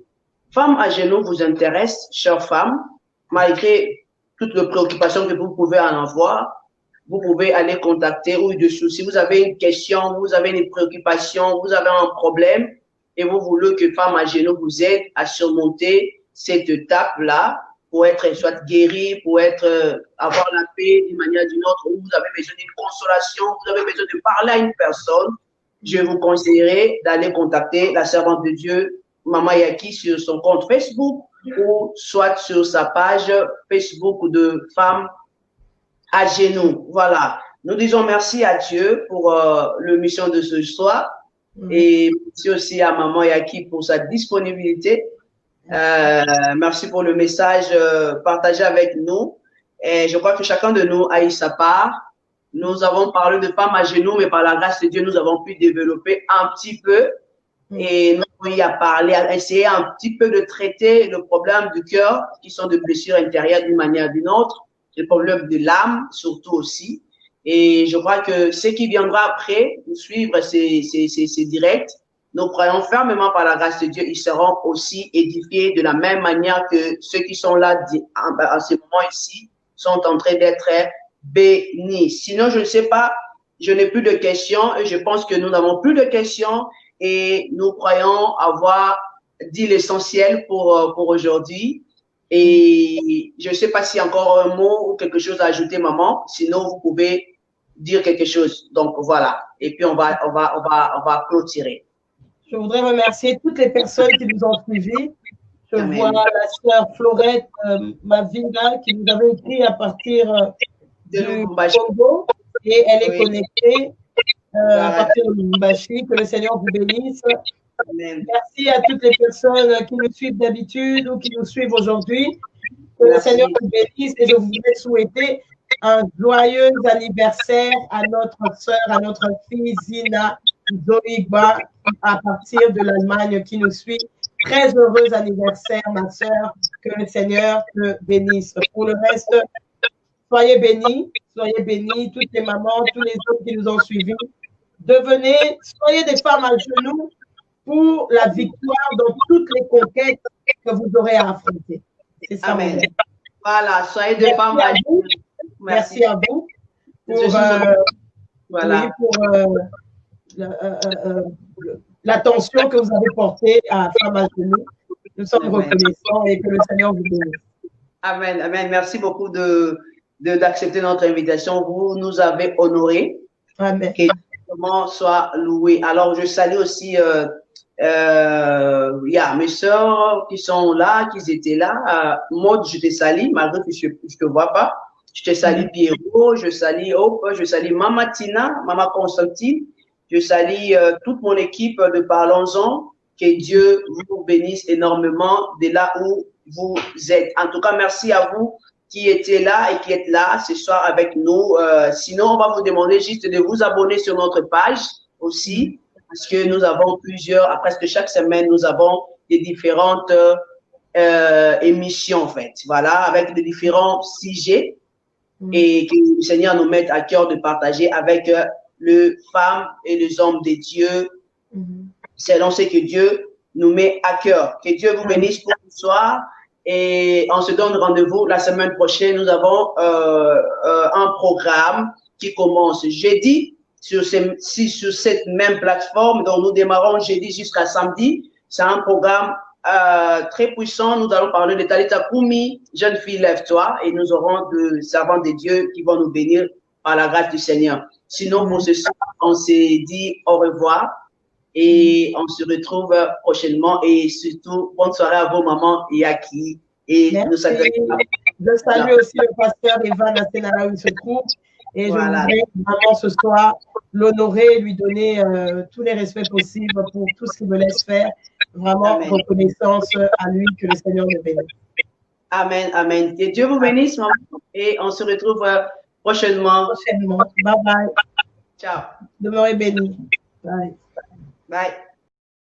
Femmes à genoux vous intéresse, chères femmes, malgré toutes les préoccupations que vous pouvez en avoir. Vous pouvez aller contacter ou dessous. Si vous avez une question, vous avez une préoccupation, vous avez un problème et vous voulez que Femmes à genoux vous aide à surmonter cette étape-là pour être soit guéri, pour avoir la paix d'une manière ou d'une autre, ou vous avez besoin d'une consolation, vous avez besoin de parler à une personne, je vous conseillerais d'aller contacter la servante de Dieu, Maman Yaki, sur son compte Facebook ou soit sur sa page Facebook de Femmes à genoux. Voilà. Nous disons merci à Dieu pour le mission de ce soir et merci aussi à Maman Yaki pour sa disponibilité. Merci pour le message partagé avec nous. Et je crois que chacun de nous a eu sa part. Nous avons parlé de Femmes à genoux, mais par la grâce de Dieu, nous avons pu développer un petit peu et nous y a parlé, à essayer un petit peu de traiter le problème du cœur, qui sont de blessures intérieures d'une manière ou d'une autre, le problème de l'âme surtout aussi. Et je crois que ce qui viendra après, nous suivre ces directs, nous croyons fermement par la grâce de Dieu, ils seront aussi édifiés de la même manière que ceux qui sont là en ce moment ici sont en train d'être bénis. Sinon, je ne sais pas, je n'ai plus de questions et je pense que nous n'avons plus de questions et nous croyons avoir dit l'essentiel pour aujourd'hui. Et je ne sais pas s'il y a encore un mot ou quelque chose à ajouter, maman. Sinon, vous pouvez dire quelque chose. Donc, voilà. Et puis, on va clôturer. Je voudrais remercier toutes les personnes qui nous ont suivis. Je vois la sœur Florette Mavina qui nous avait écrit à partir du Congo et elle est connectée à partir de Lubumbashi. Que le Seigneur vous bénisse. Amen. Merci à toutes les personnes qui nous suivent d'habitude ou qui nous suivent aujourd'hui. Que le Seigneur vous bénisse et je voudrais souhaiter un joyeux anniversaire à notre sœur, à notre fille Zina Zoïgba à partir de l'Allemagne qui nous suit. Très heureux anniversaire, ma sœur. Que le Seigneur te bénisse. Pour le reste, soyez bénis, toutes les mamans, tous les autres qui nous ont suivis. Soyez des femmes à genoux pour la victoire dans toutes les conquêtes que vous aurez à affronter. C'est ça. Amen. Voilà, soyez des femmes à genoux. Merci à vous pour, voilà. l'attention que vous avez portée à Femmes à genoux. Nous sommes reconnaissants et que le Seigneur vous bénisse. Amen, amen. Merci beaucoup d'accepter notre invitation. Vous nous avez honorés. Amen. Que Dieu soit loué. Alors, je salue aussi mes sœurs qui sont là, qui étaient là. Maud, je te salue, malgré que je ne te vois pas. Je te salue Pierrot, je salue Hope, je salue Mama Tina, Mama Constantine. Je salue toute mon équipe de Parlons-en. Que Dieu vous bénisse énormément de là où vous êtes. En tout cas, merci à vous qui étiez là et qui êtes là ce soir avec nous. Sinon, on va vous demander juste de vous abonner sur notre page aussi, parce que nous avons presque chaque semaine, nous avons des différentes émissions, en fait. Voilà, avec des différents sujets et que le Seigneur nous mette à cœur de partager avec les femmes et les hommes de Dieu. Selon ce que Dieu nous met à cœur. Que Dieu vous bénisse pour ce soir et on se donne rendez-vous la semaine prochaine. Nous avons un programme qui commence jeudi sur cette même plateforme. Donc, nous démarrons jeudi jusqu'à samedi. C'est un programme très puissant. Nous allons parler de Talitha Kumi, jeune fille, lève-toi, et nous aurons des servants de Dieu qui vont nous bénir par la grâce du Seigneur. Sinon, pour ce soir, on s'est dit au revoir. Et on se retrouve prochainement et surtout, bonne soirée à vos mamans et à qui. Et merci. Nous saluons. Je salue aussi le pasteur Evan Asenara où il se trouve. Et je voudrais vraiment ce soir l'honorer, lui donner tous les respects possibles pour tout ce qu'il me laisse faire. Vraiment, amen. Reconnaissance à lui, que le Seigneur le bénisse. Amen, amen. Que Dieu vous bénisse, maman. Et on se retrouve prochainement. Bye bye. Ciao. Demeurez bénis. Bye. Bye.